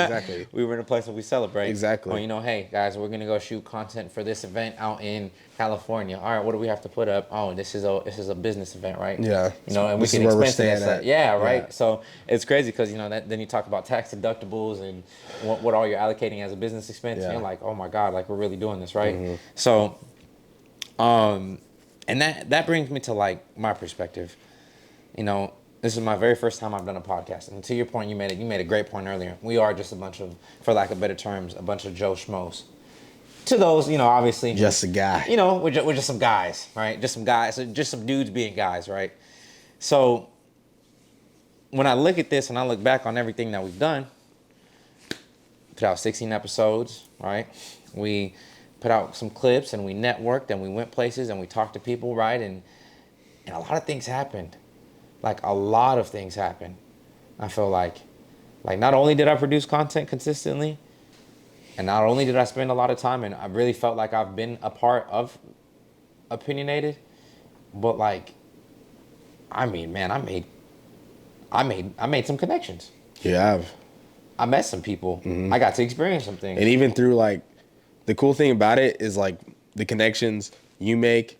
We were in a place where we celebrate. Exactly. Well, hey guys, we're gonna go shoot content for this event out in California. All right, what do we have to put up? Oh, this is a business event, right? Yeah. And we can expense it. Yeah, right. Yeah. So it's crazy because then you talk about tax deductibles and what all you're allocating as a business expense. Yeah. And you're like, oh my God, like we're really doing this, right? Mm-hmm. So. And that brings me to like my perspective. This is my very first time I've done a podcast. And to your point, you made a great point earlier. We are just a bunch of, for lack of better terms, a bunch of Joe Schmoes. To those, obviously, just a guy. We're just some guys, right? Just some guys, just some dudes being guys, right? So when I look at this and I look back on everything that we've done, put out 16 episodes, right? We put out some clips and we networked and we went places and we talked to people, right? And a lot of things happened. Like a lot of things happened. I feel like not only did I produce content consistently, and not only did I spend a lot of time, and I really felt like I've been a part of Opinionated, but like, I mean, man, I made some connections. You have. I met some people. Mm-hmm. I got to experience some things. And even through like, the cool thing about it is like the connections you make,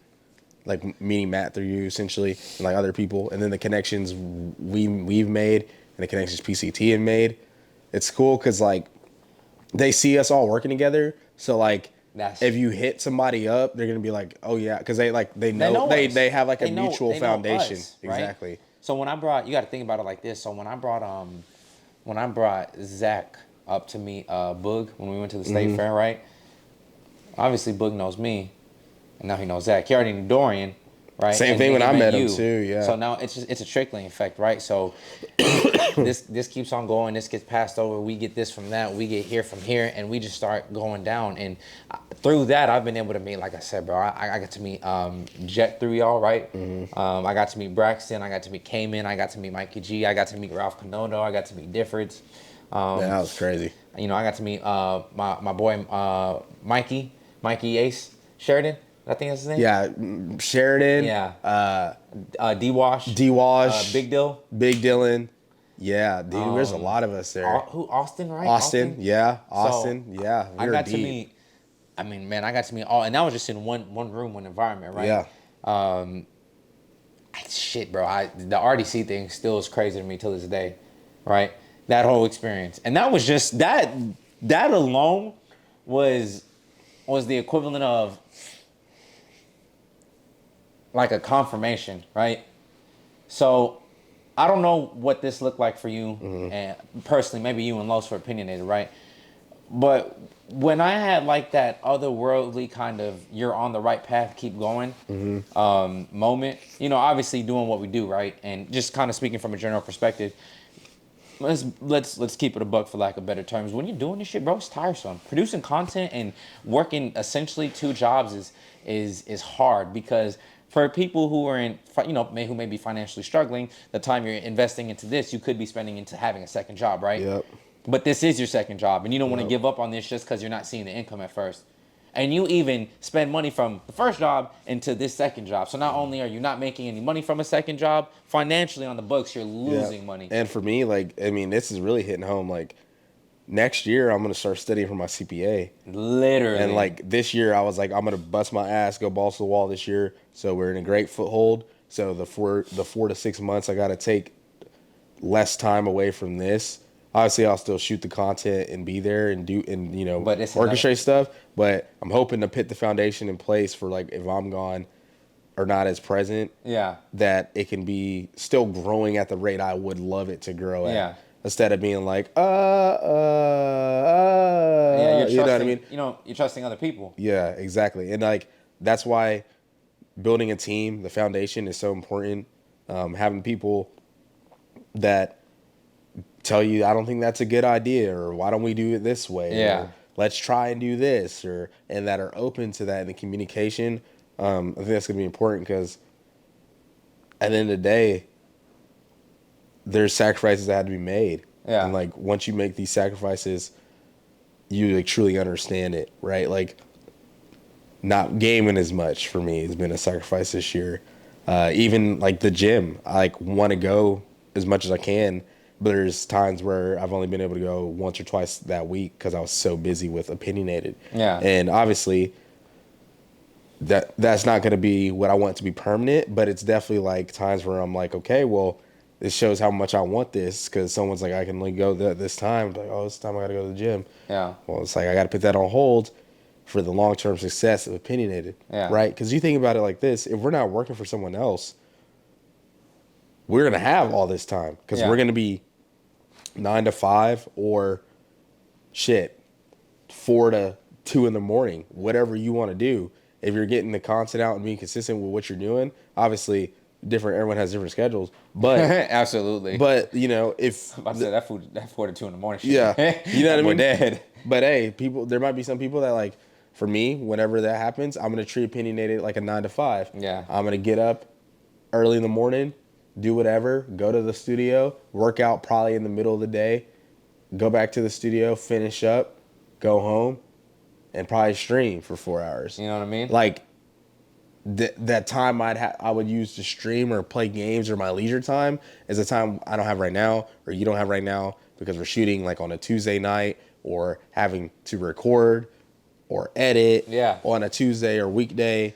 like meeting Matt through you essentially, and like other people, and then the connections we've made and the connections PCT have made. It's cool because like they see us all working together. So like, That's if you hit somebody up, they're gonna be like, oh yeah, because they they know know us. they have like a They know mutual they know foundation. us, right? Exactly. So when I brought, you got to think about it like this. So when I brought Zach up to meet Boog when we went to the state Mm-hmm. fair, right? Obviously Boog knows me, and now he knows Zach. He already knew Dorian, right? Same And thing then when he I met met him you. too. Yeah. So now it's a trickling effect, right? So this keeps on going. This gets passed over. We get this from that. We get here from here, and we just start going down. And through that, I've been able to meet, like I said, bro. I got to meet Jet through y'all, right? I got to meet Braxton. I got to meet Cayman. I got to meet Mikey G. I got to meet Ralph Canodo. I got to meet Diffords. Man, that was crazy. You know, I got to meet my boy Mikey Ace Sheridan. I think that's his name. Yeah, Sheridan. Yeah. D Wash. D Wash. Big Dill. Big Dylan. Yeah, dude. There's a lot of us there. Who Austin, right? Austin. Yeah. Austin. So, yeah. I We were got deep. to meet. I mean, man, I got to meet all, and that was just in one room, one environment, right? Yeah. Shit, bro. The RDC thing still is crazy to me till this day, right? That whole experience, and that was just that. That alone was the equivalent of like a confirmation, right? So I don't know what this looked like for you, and personally, maybe you and Los for Opinionated, right? But when I had like that otherworldly kind of you're on the right path, keep going moment, you know, obviously doing what we do, right? And just kind of speaking from a general perspective, let's keep it a buck for lack of better terms. When you're doing this shit, bro, it's tiresome. Producing content and working essentially two jobs is hard because for people who are who may be financially struggling, the time you're investing into this, you could be spending into having a second job, right? Yep. But this is your second job, and you don't want to Yep. give up on this just because you're not seeing the income at first. And you even spend money from the first job into this second job. So not only are you not making any money from a second job, financially on the books, you're losing money. And for me, like, I mean, this is really hitting home. Like, next year, I'm going to start studying for my CPA. Literally. And, like, this year, I was like, I'm going to bust my ass, go balls to the wall this year. So we're in a great foothold. So the 4 to 6 months, I got to take less time away from this. Obviously, I'll still shoot the content and be there and But it's orchestrate stuff. But I'm hoping to put the foundation in place for, like, if I'm gone or not as present, Yeah. that it can be still growing at the rate I would love it to grow at. Yeah. Instead of being like, Yeah, you're trusting, you know what I mean? You're trusting other people. Yeah, exactly. And like, that's why building a team, the foundation is so important. Having people that tell you, I don't think that's a good idea, or why don't we do it this way? Yeah. Or, let's try and do this, and that are open to that in the communication. I think that's going to be important because at the end of the day, there's sacrifices that have to be made. Yeah. And like, once you make these sacrifices, you like truly understand it, right? Like, not gaming as much for me has been a sacrifice this year. Even like the gym, I like want to go as much as I can, but there's times where I've only been able to go once or twice that week because I was so busy with Opinionated. Yeah. And obviously, that's not going to be what I want to be permanent, but it's definitely like times where I'm like, okay, well, this shows how much I want this because someone's like, I can only go this time. I'm like, oh, this time I got to go to the gym. Yeah. Well, it's like I got to put that on hold for the long-term success of Opinionated. Yeah. Right? Because you think about it like this: if we're not working for someone else, we're gonna have all this time because Yeah. we're gonna be 9 to 5 or shit 4 to 2 in the morning, whatever you want to do. If you're getting the content out and being consistent with what you're doing, obviously everyone has different schedules, but Absolutely. but you know, if I said that 4 to 2 in the morning shit. yeah, you know what I mean. We're dead. But hey, there might be some people that like. For me, whenever that happens, I'm gonna treat Opinionated like a 9 to 5. Yeah. I'm gonna get up early in the morning, do whatever, go to the studio, work out probably in the middle of the day, go back to the studio, finish up, go home, and probably stream for 4 hours. You know what I mean? Like that time I would use to stream or play games or my leisure time is a time I don't have right now or you don't have right now because we're shooting like on a Tuesday night or having to record or edit on a Tuesday or weekday.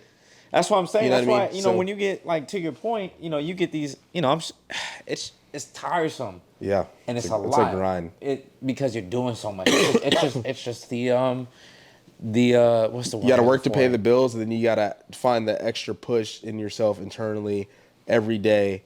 That's what I'm saying. You know That's what I why, mean? So, when you get like to your point, you get these, it's tiresome. Yeah. And it's a It's lot. a grind. Because you're doing so much. It's just the what's the You word got to I'm work looking to pay for? the bills, and then you got to find the extra push in yourself internally every day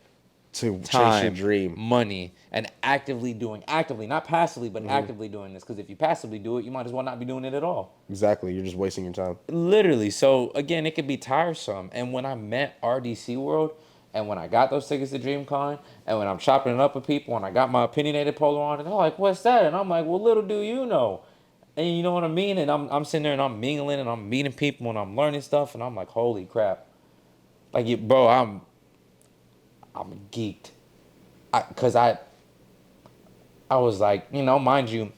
to chase your Time, dream. money, and actively, not passively, but actively doing this. Because if you passively do it, you might as well not be doing it at all. Exactly. You're just wasting your time. Literally. So again, it could be tiresome. And when I met RDC World, and when I got those tickets to DreamCon, and when I'm chopping it up with people, and I got my opinionated polo on, and they're like, "What's that?" And I'm like, "Well, little do you know." And you know what I mean? And I'm sitting there and I'm mingling and I'm meeting people and I'm learning stuff, and I'm like, "Holy crap!" Like, bro, I'm geeked. Cause I was like, mind you,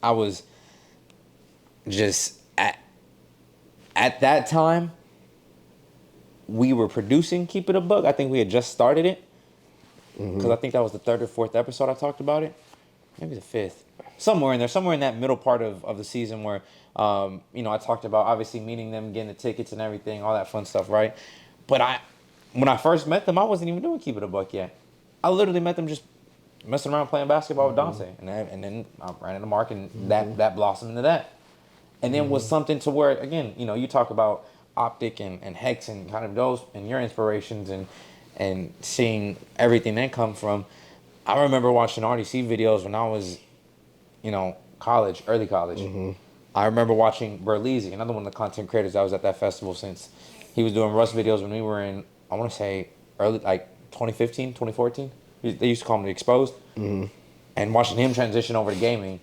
I was just at that time, we were producing Keep It a Buck. I think we had just started it. Because I think that was the third or fourth episode I talked about it. Maybe the fifth. Somewhere in there, somewhere in that middle part of the season where, I talked about obviously meeting them, getting the tickets and everything, all that fun stuff, right? But when I first met them, I wasn't even doing Keep It a Buck yet. I literally met them just messing around playing basketball with Dante. And then I ran into Mark, and that blossomed into that. And then was something to where, again, you talk about Optic and Hex and kind of those and your inspirations and seeing everything that come from. I remember watching RDC videos when I was, college, early college. I remember watching Berlizzi, another one of the content creators that was at that festival, since he was doing Rust videos when we were in, I want to say, early, like 2015, 2014. They used to call him the Exposed. And watching him transition over to gaming,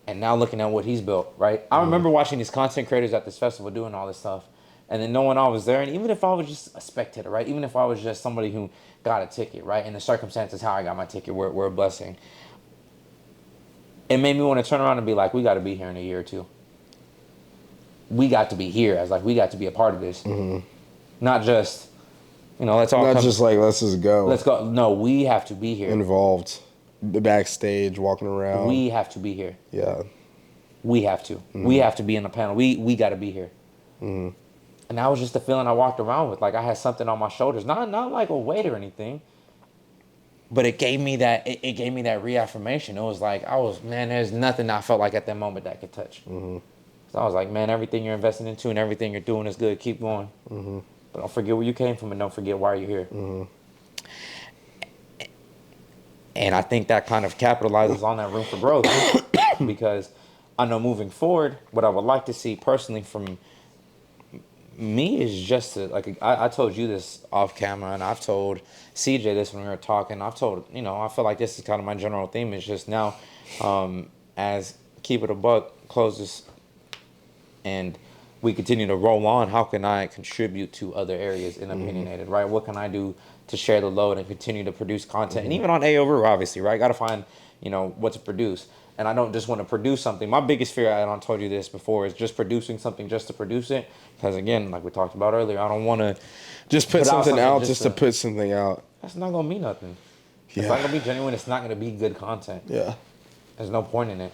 and now looking at what he's built, right? I remember watching these content creators at this festival doing all this stuff, and then knowing I was there, and even if I was just a spectator, right? Even if I was just somebody who got a ticket, right? And the circumstances how I got my ticket were a blessing. It made me want to turn around and be like, we got to be here in a year or two. We got to be here, as like we got to be a part of this, not just, let's all Not come. just like, let's just go. Let's go. No, we have to be here. Involved. Backstage, walking around. We have to be here. Yeah. We have to. We have to be in the panel. We got to be here. And that was just the feeling I walked around with. Like I had something on my shoulders, not like a weight or anything, but it gave me that. It gave me that reaffirmation. It was like there's nothing I felt like at that moment that I could touch. So I was like, man, everything you're investing into and everything you're doing is good. Keep going. But don't forget where you came from, and don't forget why you're here. And I think that kind of capitalizes on that room for growth, because I know moving forward, what I would like to see personally from me is just to, like, I told you this off camera, and I've told CJ this when we were talking. I've told, I feel like this is kind of my general theme. It's just now, as Keep It a Buck closes and we continue to roll on, how can I contribute to other areas in Opinionated, right? What can I do to share the load and continue to produce content? And even on AORU, obviously, right? Got to find, what to produce. And I don't just want to produce something. My biggest fear, and I told you this before, is just producing something just to produce it. Because again, like we talked about earlier, I don't want to just put something out just to put something out. That's not going to mean nothing. Yeah. It's not going to be genuine. It's not going to be good content. Yeah. There's no point in it.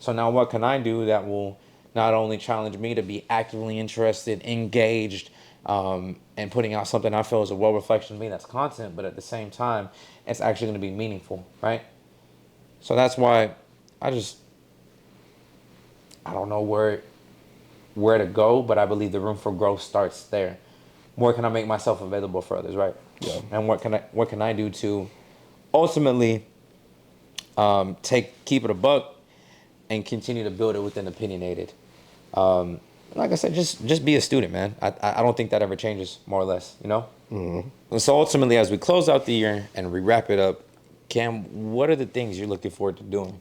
So now what can I do that will not only challenge me to be actively interested, engaged, and putting out something I feel is a well reflection of me that's content, but at the same time, it's actually going to be meaningful, right? So that's why I don't know where to go, but I believe the room for growth starts there. Where can I make myself available for others, right? Yeah. And what can I do to ultimately keep it a buck and continue to build it within Opinionated. Like I said, just be a student, man. I don't think that ever changes, more or less, And so ultimately, as we close out the year and we wrap it up, Cam, what are the things you're looking forward to doing?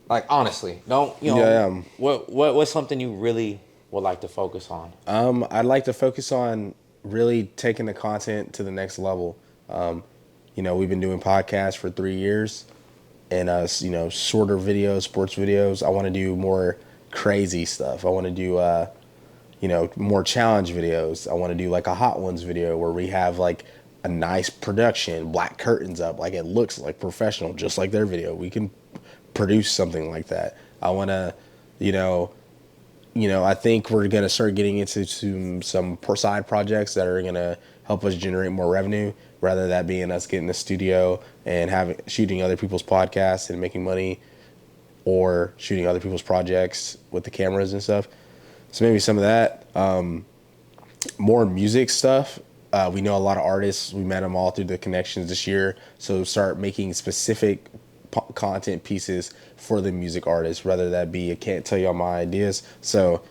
Like, honestly, what's something you really would like to focus on? I'd like to focus on really taking the content to the next level. We've been doing podcasts for 3 years, and shorter videos, sports videos. I want to do more crazy stuff. I want to do more challenge videos. I want to do like a Hot Ones video where we have like a nice production, black curtains up, like it looks like professional, just like their video. We can produce something like that. I want to, I think we're going to start getting into some side projects that are going to help us generate more revenue. rather that being us getting the studio and shooting other people's podcasts and making money, or shooting other people's projects with the cameras and stuff. So maybe some of that. More music stuff. We know a lot of artists. We met them all through the connections this year. So start making specific content pieces for the music artists, whether that be I can't tell you all my ideas. So,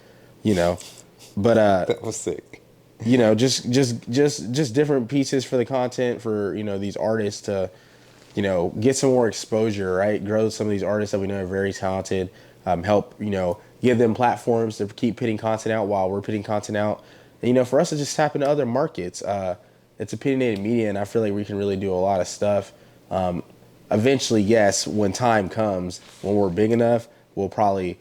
but That was sick. just different pieces for the content for these artists to get some more exposure, right? Grow some of these artists that we know are very talented. Help give them platforms to keep putting content out while we're putting content out. And, for us to just tap into other markets. It's opinionated media, and I feel like we can really do a lot of stuff. Eventually, yes, when time comes, when we're big enough, we'll probably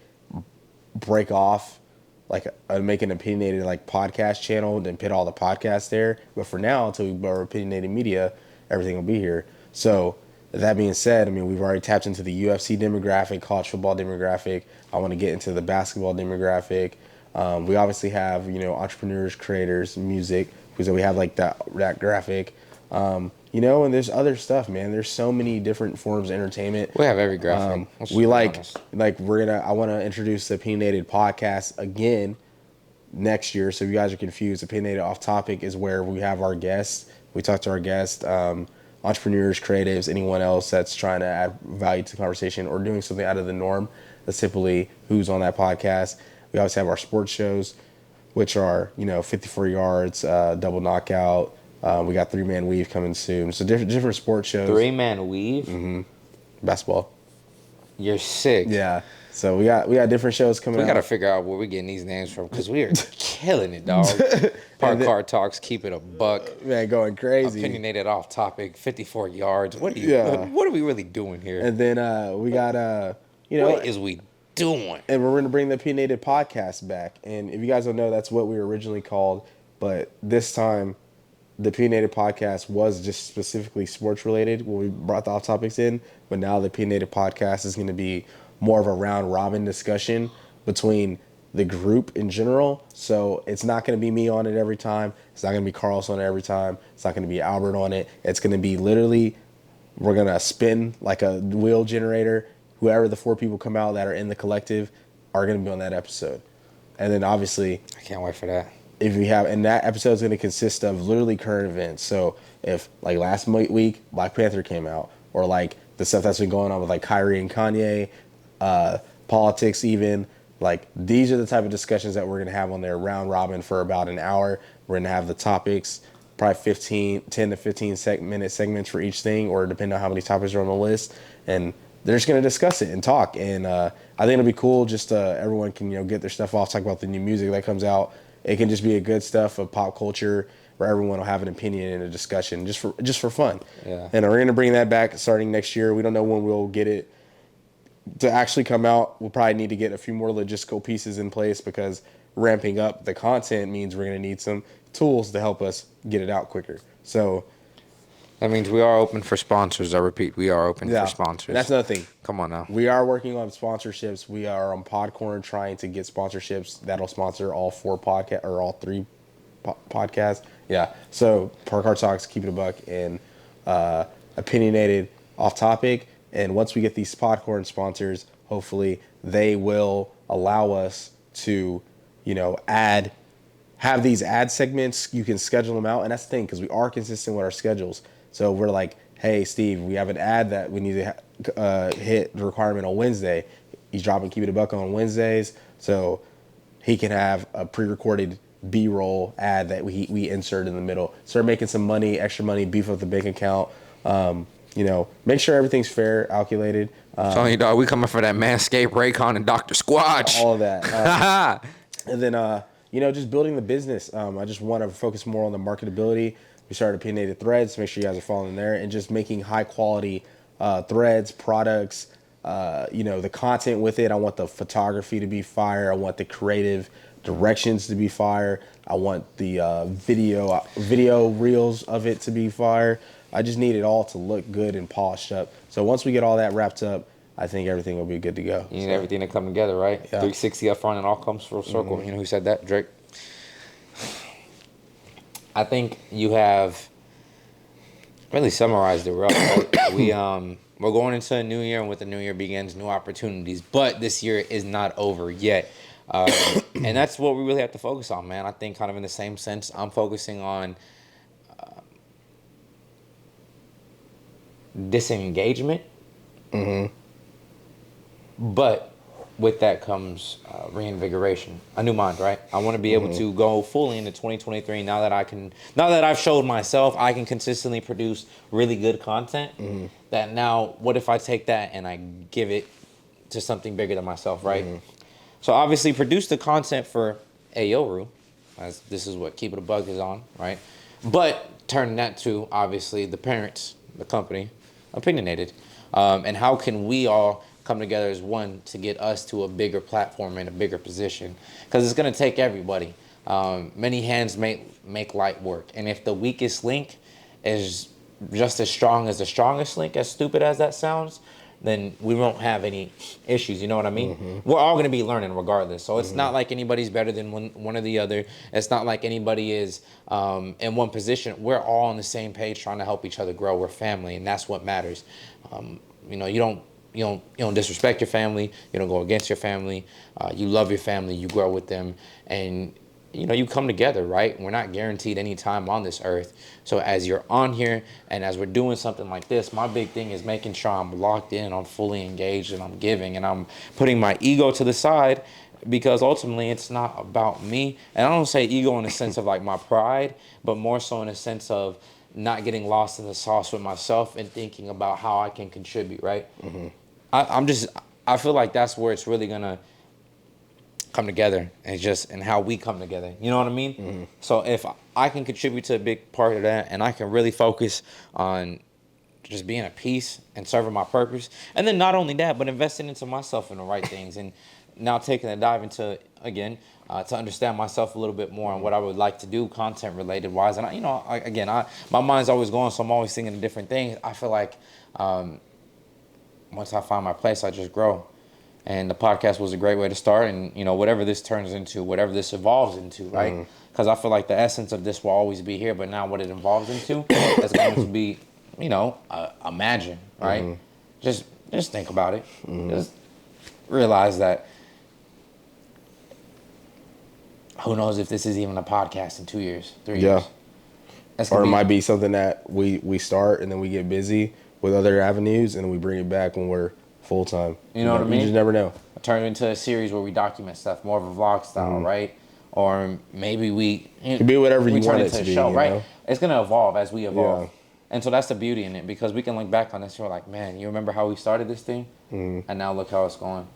break off, like make an opinionated podcast channel and then put all the podcasts there. But for now, until we grow opinionated media, everything will be here. So that being said, I mean, we've already tapped into the UFC demographic, college football demographic. I want to get into the basketball demographic. We obviously have entrepreneurs, creators, music, because we have that graphic. And there's other stuff, man. There's so many different forms of entertainment. We have every graphic. I want to introduce the Opinionated podcast again next year. So if you guys are confused, Opinionated Off Topic is where we have our guests. We talk to our guests, entrepreneurs, creatives, anyone else that's trying to add value to the conversation or doing something out of the norm. That's typically who's on that podcast. We always have our sports shows, which are 54 yards, double knockout. We got 3-man weave coming soon. So different sports shows. 3-man weave? Mm-hmm. Basketball. You're sick. Yeah. So we got different shows coming out. We got to figure out where we're getting these names from, because we are killing it, dog. Park Car Talks, keep it a buck. Man, going crazy. Opinionated Off Topic, 54 yards. What are we really doing here? And then we got what is we doing? And we're going to bring the Opinionated podcast back. And if you guys don't know, that's what we were originally called. But this time, the Opinionated podcast was just specifically sports related when we brought the off topics in. But now the Opinionated podcast is going to be more of a round robin discussion between the group in general. So it's not going to be me on it every time. It's not going to be Carlos on it every time. It's not going to be Albert on it. It's going to be literally, we're going to spin like a wheel generator. Whoever the 4 people come out that are in the collective are going to be on that episode. And then obviously, I can't wait for that. And that episode is going to consist of literally current events. So if last week Black Panther came out, or the stuff that's been going on with Kyrie and Kanye, politics even, these are the type of discussions that we're going to have on there round robin for about an hour. We're going to have the topics, probably 10 to 15 minute segments for each thing, or depending on how many topics are on the list. And they're just going to discuss it and talk. And I think it'll be cool just everyone can get their stuff off, talk about the new music that comes out. It can just be a good stuff of pop culture where everyone will have an opinion and a discussion just for fun. Yeah. And we're going to bring that back starting next year. We don't know when we'll get it to actually come out. We'll probably need to get a few more logistical pieces in place, because ramping up the content means we're going to need some tools to help us get it out quicker. So that means we are open for sponsors. I repeat, we are open for sponsors. And that's another thing. Come on now. We are working on sponsorships. We are on Podcorn trying to get sponsorships that'll sponsor all 4 podcasts, or all 3 podcasts. Yeah. So Park Car Talks, Keep It a Buck, and Opinionated Off Topic. And once we get these Podcorn sponsors, hopefully they will allow us to, have these ad segments. You can schedule them out. And that's the thing, because we are consistent with our schedules. So we're like, hey, Steve, we have an ad that we need to hit the requirement on Wednesday. He's dropping Keep It a Buck on Wednesdays, so he can have a pre-recorded B-roll ad that we insert in the middle. Start making some money, extra money, beef up the bank account. Make sure everything's fair, calculated. Telling you, dog, we coming for that Manscaped, Raycon, and Dr. Squatch. All of that. And then, just building the business. I just want to focus more on the marketability. We started Opinionated Threads. Make sure you guys are following there, and just making high quality threads, products, the content with it. I want the photography to be fire. I want the creative directions to be fire. I want the video reels of it to be fire. I just need it all to look good and polished up. So once we get all that wrapped up, I think everything will be good to go. You need everything to come together, right? Yeah. 360 up front, and all comes full circle. Mm-hmm. You know who said that? Drake. I think you have really summarized it well. Right? We're going into a new year, and with the new year begins new opportunities. But this year is not over yet, and that's what we really have to focus on, man. I think kind of in the same sense, I'm focusing on disengagement, but with that comes reinvigoration, a new mind, right? I want to be able to go fully into 2023 now that I've showed myself I can consistently produce really good content. That now, what if I take that and I give it to something bigger than myself, right? So obviously, produce the content for Ayoru, as this is what Keep It a Bug is on, right? But turn that to obviously the parents, the company, Opinionated, and how can we all come together as one to get us to a bigger platform and a bigger position? Because it's going to take everybody. Many hands make light work, and if the weakest link is just as strong as the strongest link, as stupid as that sounds, then we won't have any issues. You know what I mean? We're all going to be learning regardless. So it's not like anybody's better than one or the other. It's not like anybody is in one position. We're all on the same page trying to help each other grow. We're family, and that's what matters. You know, you don't disrespect your family. You don't go against your family. You love your family. You grow with them, and you know, you come together, right? We're not guaranteed any time on this earth. So as you're on here and as we're doing something like this, my big thing is making sure I'm locked in, I'm fully engaged, and I'm giving, and I'm putting my ego to the side, because ultimately it's not about me. And I don't say ego in the sense of like my pride, but more so in a sense of not getting lost in the sauce with myself and thinking about how I can contribute, right? I feel like that's where it's really gonna come together, and how we come together. You know what I mean? So if I can contribute to a big part of that, and I can really focus on just being at peace and serving my purpose, and then not only that, but investing into myself in the right things, and now taking a dive into, again, to understand myself a little bit more and what I would like to do content related wise. And my mind's always going, so I'm always thinking of different things. I feel like once I find my place, I just grow. And the podcast was a great way to start, and you know, whatever this turns into, whatever this evolves into, right? Because I feel like the essence of this will always be here, but now what it evolves into is going to be, you know, imagine, right? Just think about it. Just realize that who knows if this is even a podcast in 2 years, 3 years. Or it might be something that we start and then we get busy with other avenues and we bring it back when we're full time. You know what I mean? You just never know. Turn it into a series where we document stuff, more of a vlog style, right? Or maybe it could be whatever you want it to be, show, right? Know? It's gonna evolve as we evolve, and so that's the beauty in it, because we can look back on this and we're like, man, you remember how we started this thing, and now look how it's going.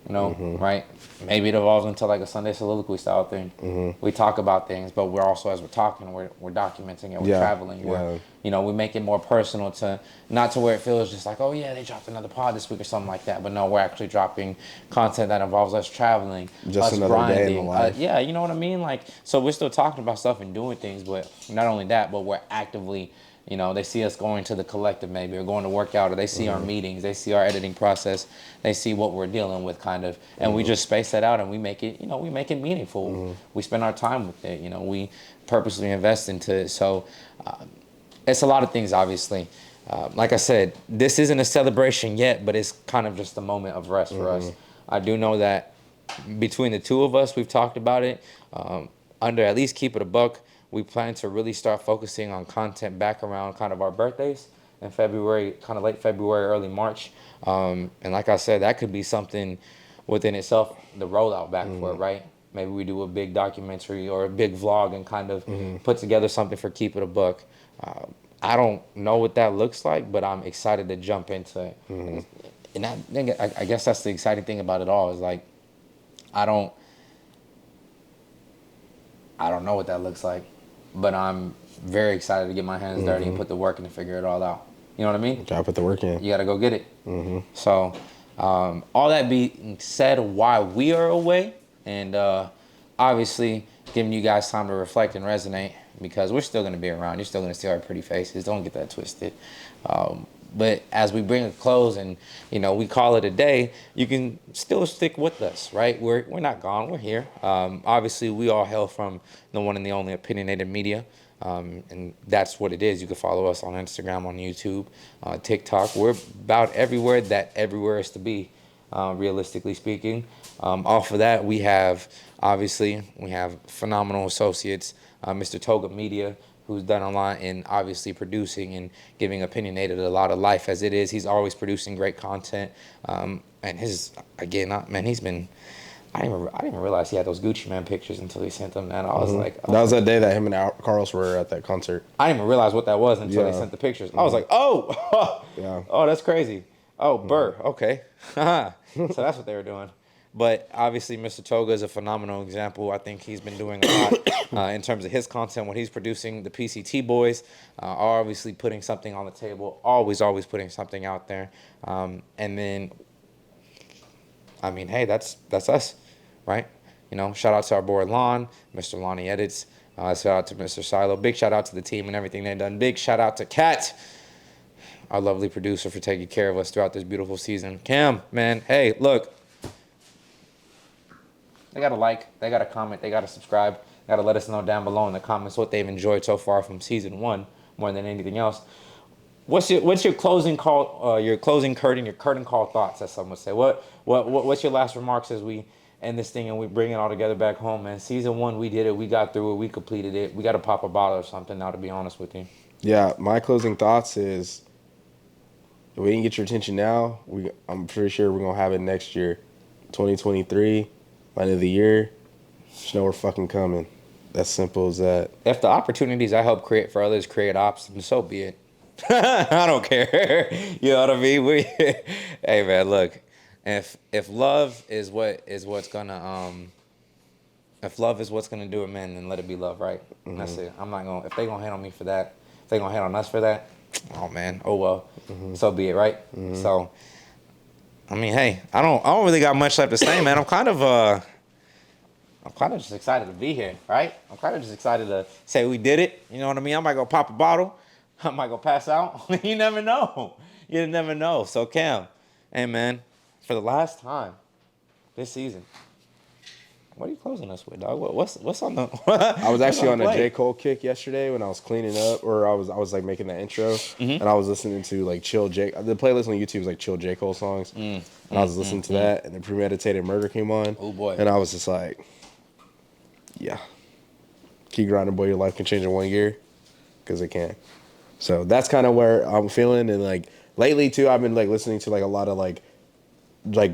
You know, right? Maybe it evolves into like a Sunday soliloquy style thing. We talk about things, but we're also, as we're talking, we're documenting it. We're traveling. We make it more personal, to not to where it feels just like, oh yeah, they dropped another pod this week or something like that. But no, we're actually dropping content that involves us traveling, just us another grinding. Day in the life. Yeah, you know what I mean? Like, so we're still talking about stuff and doing things, but not only that, but we're actively. You know, they see us going to the collective maybe, or going to work out, or they see our meetings, they see our editing process, they see what we're dealing with kind of, and we just space that out and we make it, we make it meaningful. We spend our time with it, we purposely invest into it. So it's a lot of things, obviously. Like I said, this isn't a celebration yet, but it's kind of just a moment of rest for us. I do know that between the two of us, we've talked about it, under at least Keep It a Buck, we plan to really start focusing on content back around kind of our birthdays in February, kind of late February, early March. And like I said, that could be something within itself, the rollout back for it, right? Maybe we do a big documentary or a big vlog and kind of put together something for Keep It a Buck. I don't know what that looks like, but I'm excited to jump into it. And I guess that's the exciting thing about it all, is like, I don't know what that looks like, but I'm very excited to get my hands dirty and put the work in to figure it all out. You know what I mean? Gotta put the work in. You gotta go get it. So, all that being said, while we are away, and obviously giving you guys time to reflect and resonate, because we're still gonna be around. You're still gonna see our pretty faces. Don't get that twisted. But as we bring a close and, we call it a day, you can still stick with us, right? We're not gone. We're here. Obviously, we all hail from the one and the only Opinionated Media. And that's what it is. You can follow us on Instagram, on YouTube, TikTok. We're about everywhere that everywhere is to be, realistically speaking. Off of that, we have phenomenal associates, Mr. Toga Media, who's done a lot in obviously producing and giving Opinionated a lot of life as it is. He's always producing great content. And he's been. I didn't even realize he had those Gucci Man pictures until he sent them. And I was like, that was that day that him and Carlos were at that concert. I didn't even realize what that was until they sent the pictures. I was like, oh, yeah. Oh, that's crazy. Oh, Burr, okay. So that's what they were doing. But obviously, Mr. Toga is a phenomenal example. I think he's been doing a lot in terms of his content, what he's producing. The PCT boys are obviously putting something on the table, always putting something out there. And then, hey, that's us, right? Shout out to our boy Lon, Mr. Lonnie Edits. Shout out to Mr. Silo. Big shout out to the team and everything they've done. Big shout out to Kat, our lovely producer, for taking care of us throughout this beautiful season. Cam, man, hey, look. They got to like, they got to comment, they got to subscribe. They got to let us know down below in the comments what they've enjoyed so far from season 1 more than anything else. What's your closing call, your curtain call thoughts, as some would say? What's your last remarks as we end this thing and we bring it all together back home, man? Season 1, we did it. We got through it. We completed it. We got to pop a bottle or something now, to be honest with you. Yeah, my closing thoughts is, if we didn't get your attention now, I'm pretty sure we're going to have it next year. 2023, by the end of the year, just know we're fucking coming. That's simple as that. If the opportunities I help create for others create ops, then so be it. I don't care. You know what I mean? Hey man, look. If love is what's gonna do it, man, then let it be love, right? Mm-hmm. That's it. I'm not gonna, if they gonna hate on me for that, if they gonna hate on us for that, oh man, oh well. Mm-hmm. So be it, right? Mm-hmm. So hey, I don't really got much left to say, man. I'm kind of just excited to be here, right? I'm kind of just excited to say we did it. You know what I mean? I might go pop a bottle. I might go pass out. You never know. You never know. So Cam, hey man, for the last time this season, what are you closing us with, dog? What's on the? I was actually on a J. Cole kick yesterday when I was cleaning up, or I was like making the intro, and I was listening to like Chill J. The playlist on YouTube is like Chill J. Cole songs, and I was listening to that, and then Premeditated Murder came on. Oh boy! And I was just like, yeah, keep grinding, boy. Your life can change in one year, because it can. So that's kind of where I'm feeling, and like lately too, I've been like listening to like a lot of like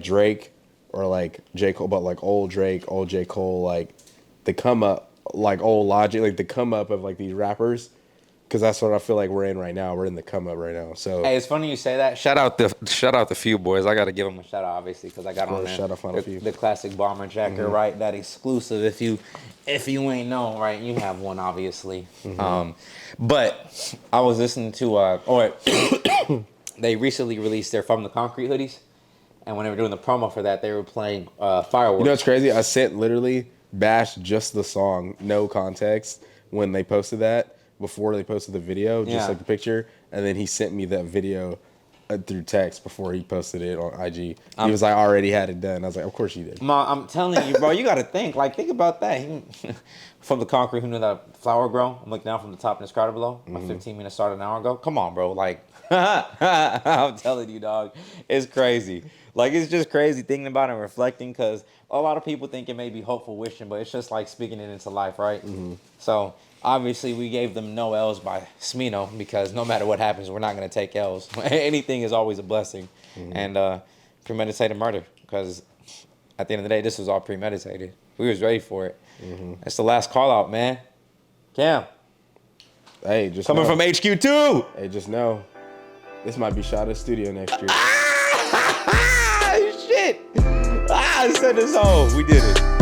Drake or like J. Cole, but like old Drake, old J. Cole, like the come up, like old Logic, like the come up of like these rappers, because that's what I feel like we're in right now. We're in the come up right now. So hey, it's funny you say that. Shout out the few boys. I got to give them a shout out, obviously, because I got on there. Shout out the classic bomber jacket, right? That exclusive. If you ain't known, right, you have one, obviously. But I was listening to they recently released their From the Concrete hoodies, and when they were doing the promo for that, they were playing Fireworks. You know what's crazy? I sent literally Bash just the song, no context, when they posted that, before they posted the video, just like the picture, and then he sent me that video through text before he posted it on IG. He was like, I already had it done. I was like, of course you did. I'm telling you, bro, you got to think about that. From the Concrete, who knew that flower grow? I'm looking down from the top and it's crowded below. My 15 minutes started an hour ago. Come on, bro. Like, I'm telling you, dog, it's crazy. Like, it's just crazy thinking about it and reflecting, because a lot of people think it may be hopeful wishing, but it's just like speaking it into life, right? So obviously, we gave them no L's by Smino, because no matter what happens, we're not going to take L's. Anything is always a blessing. And premeditated murder, because at the end of the day, this was all premeditated. We was ready for it. That's the last call out, man. Cam. Hey, just coming from HQ2. Hey, just know, this might be shot at studio next year. Shit. Send us home. We did it.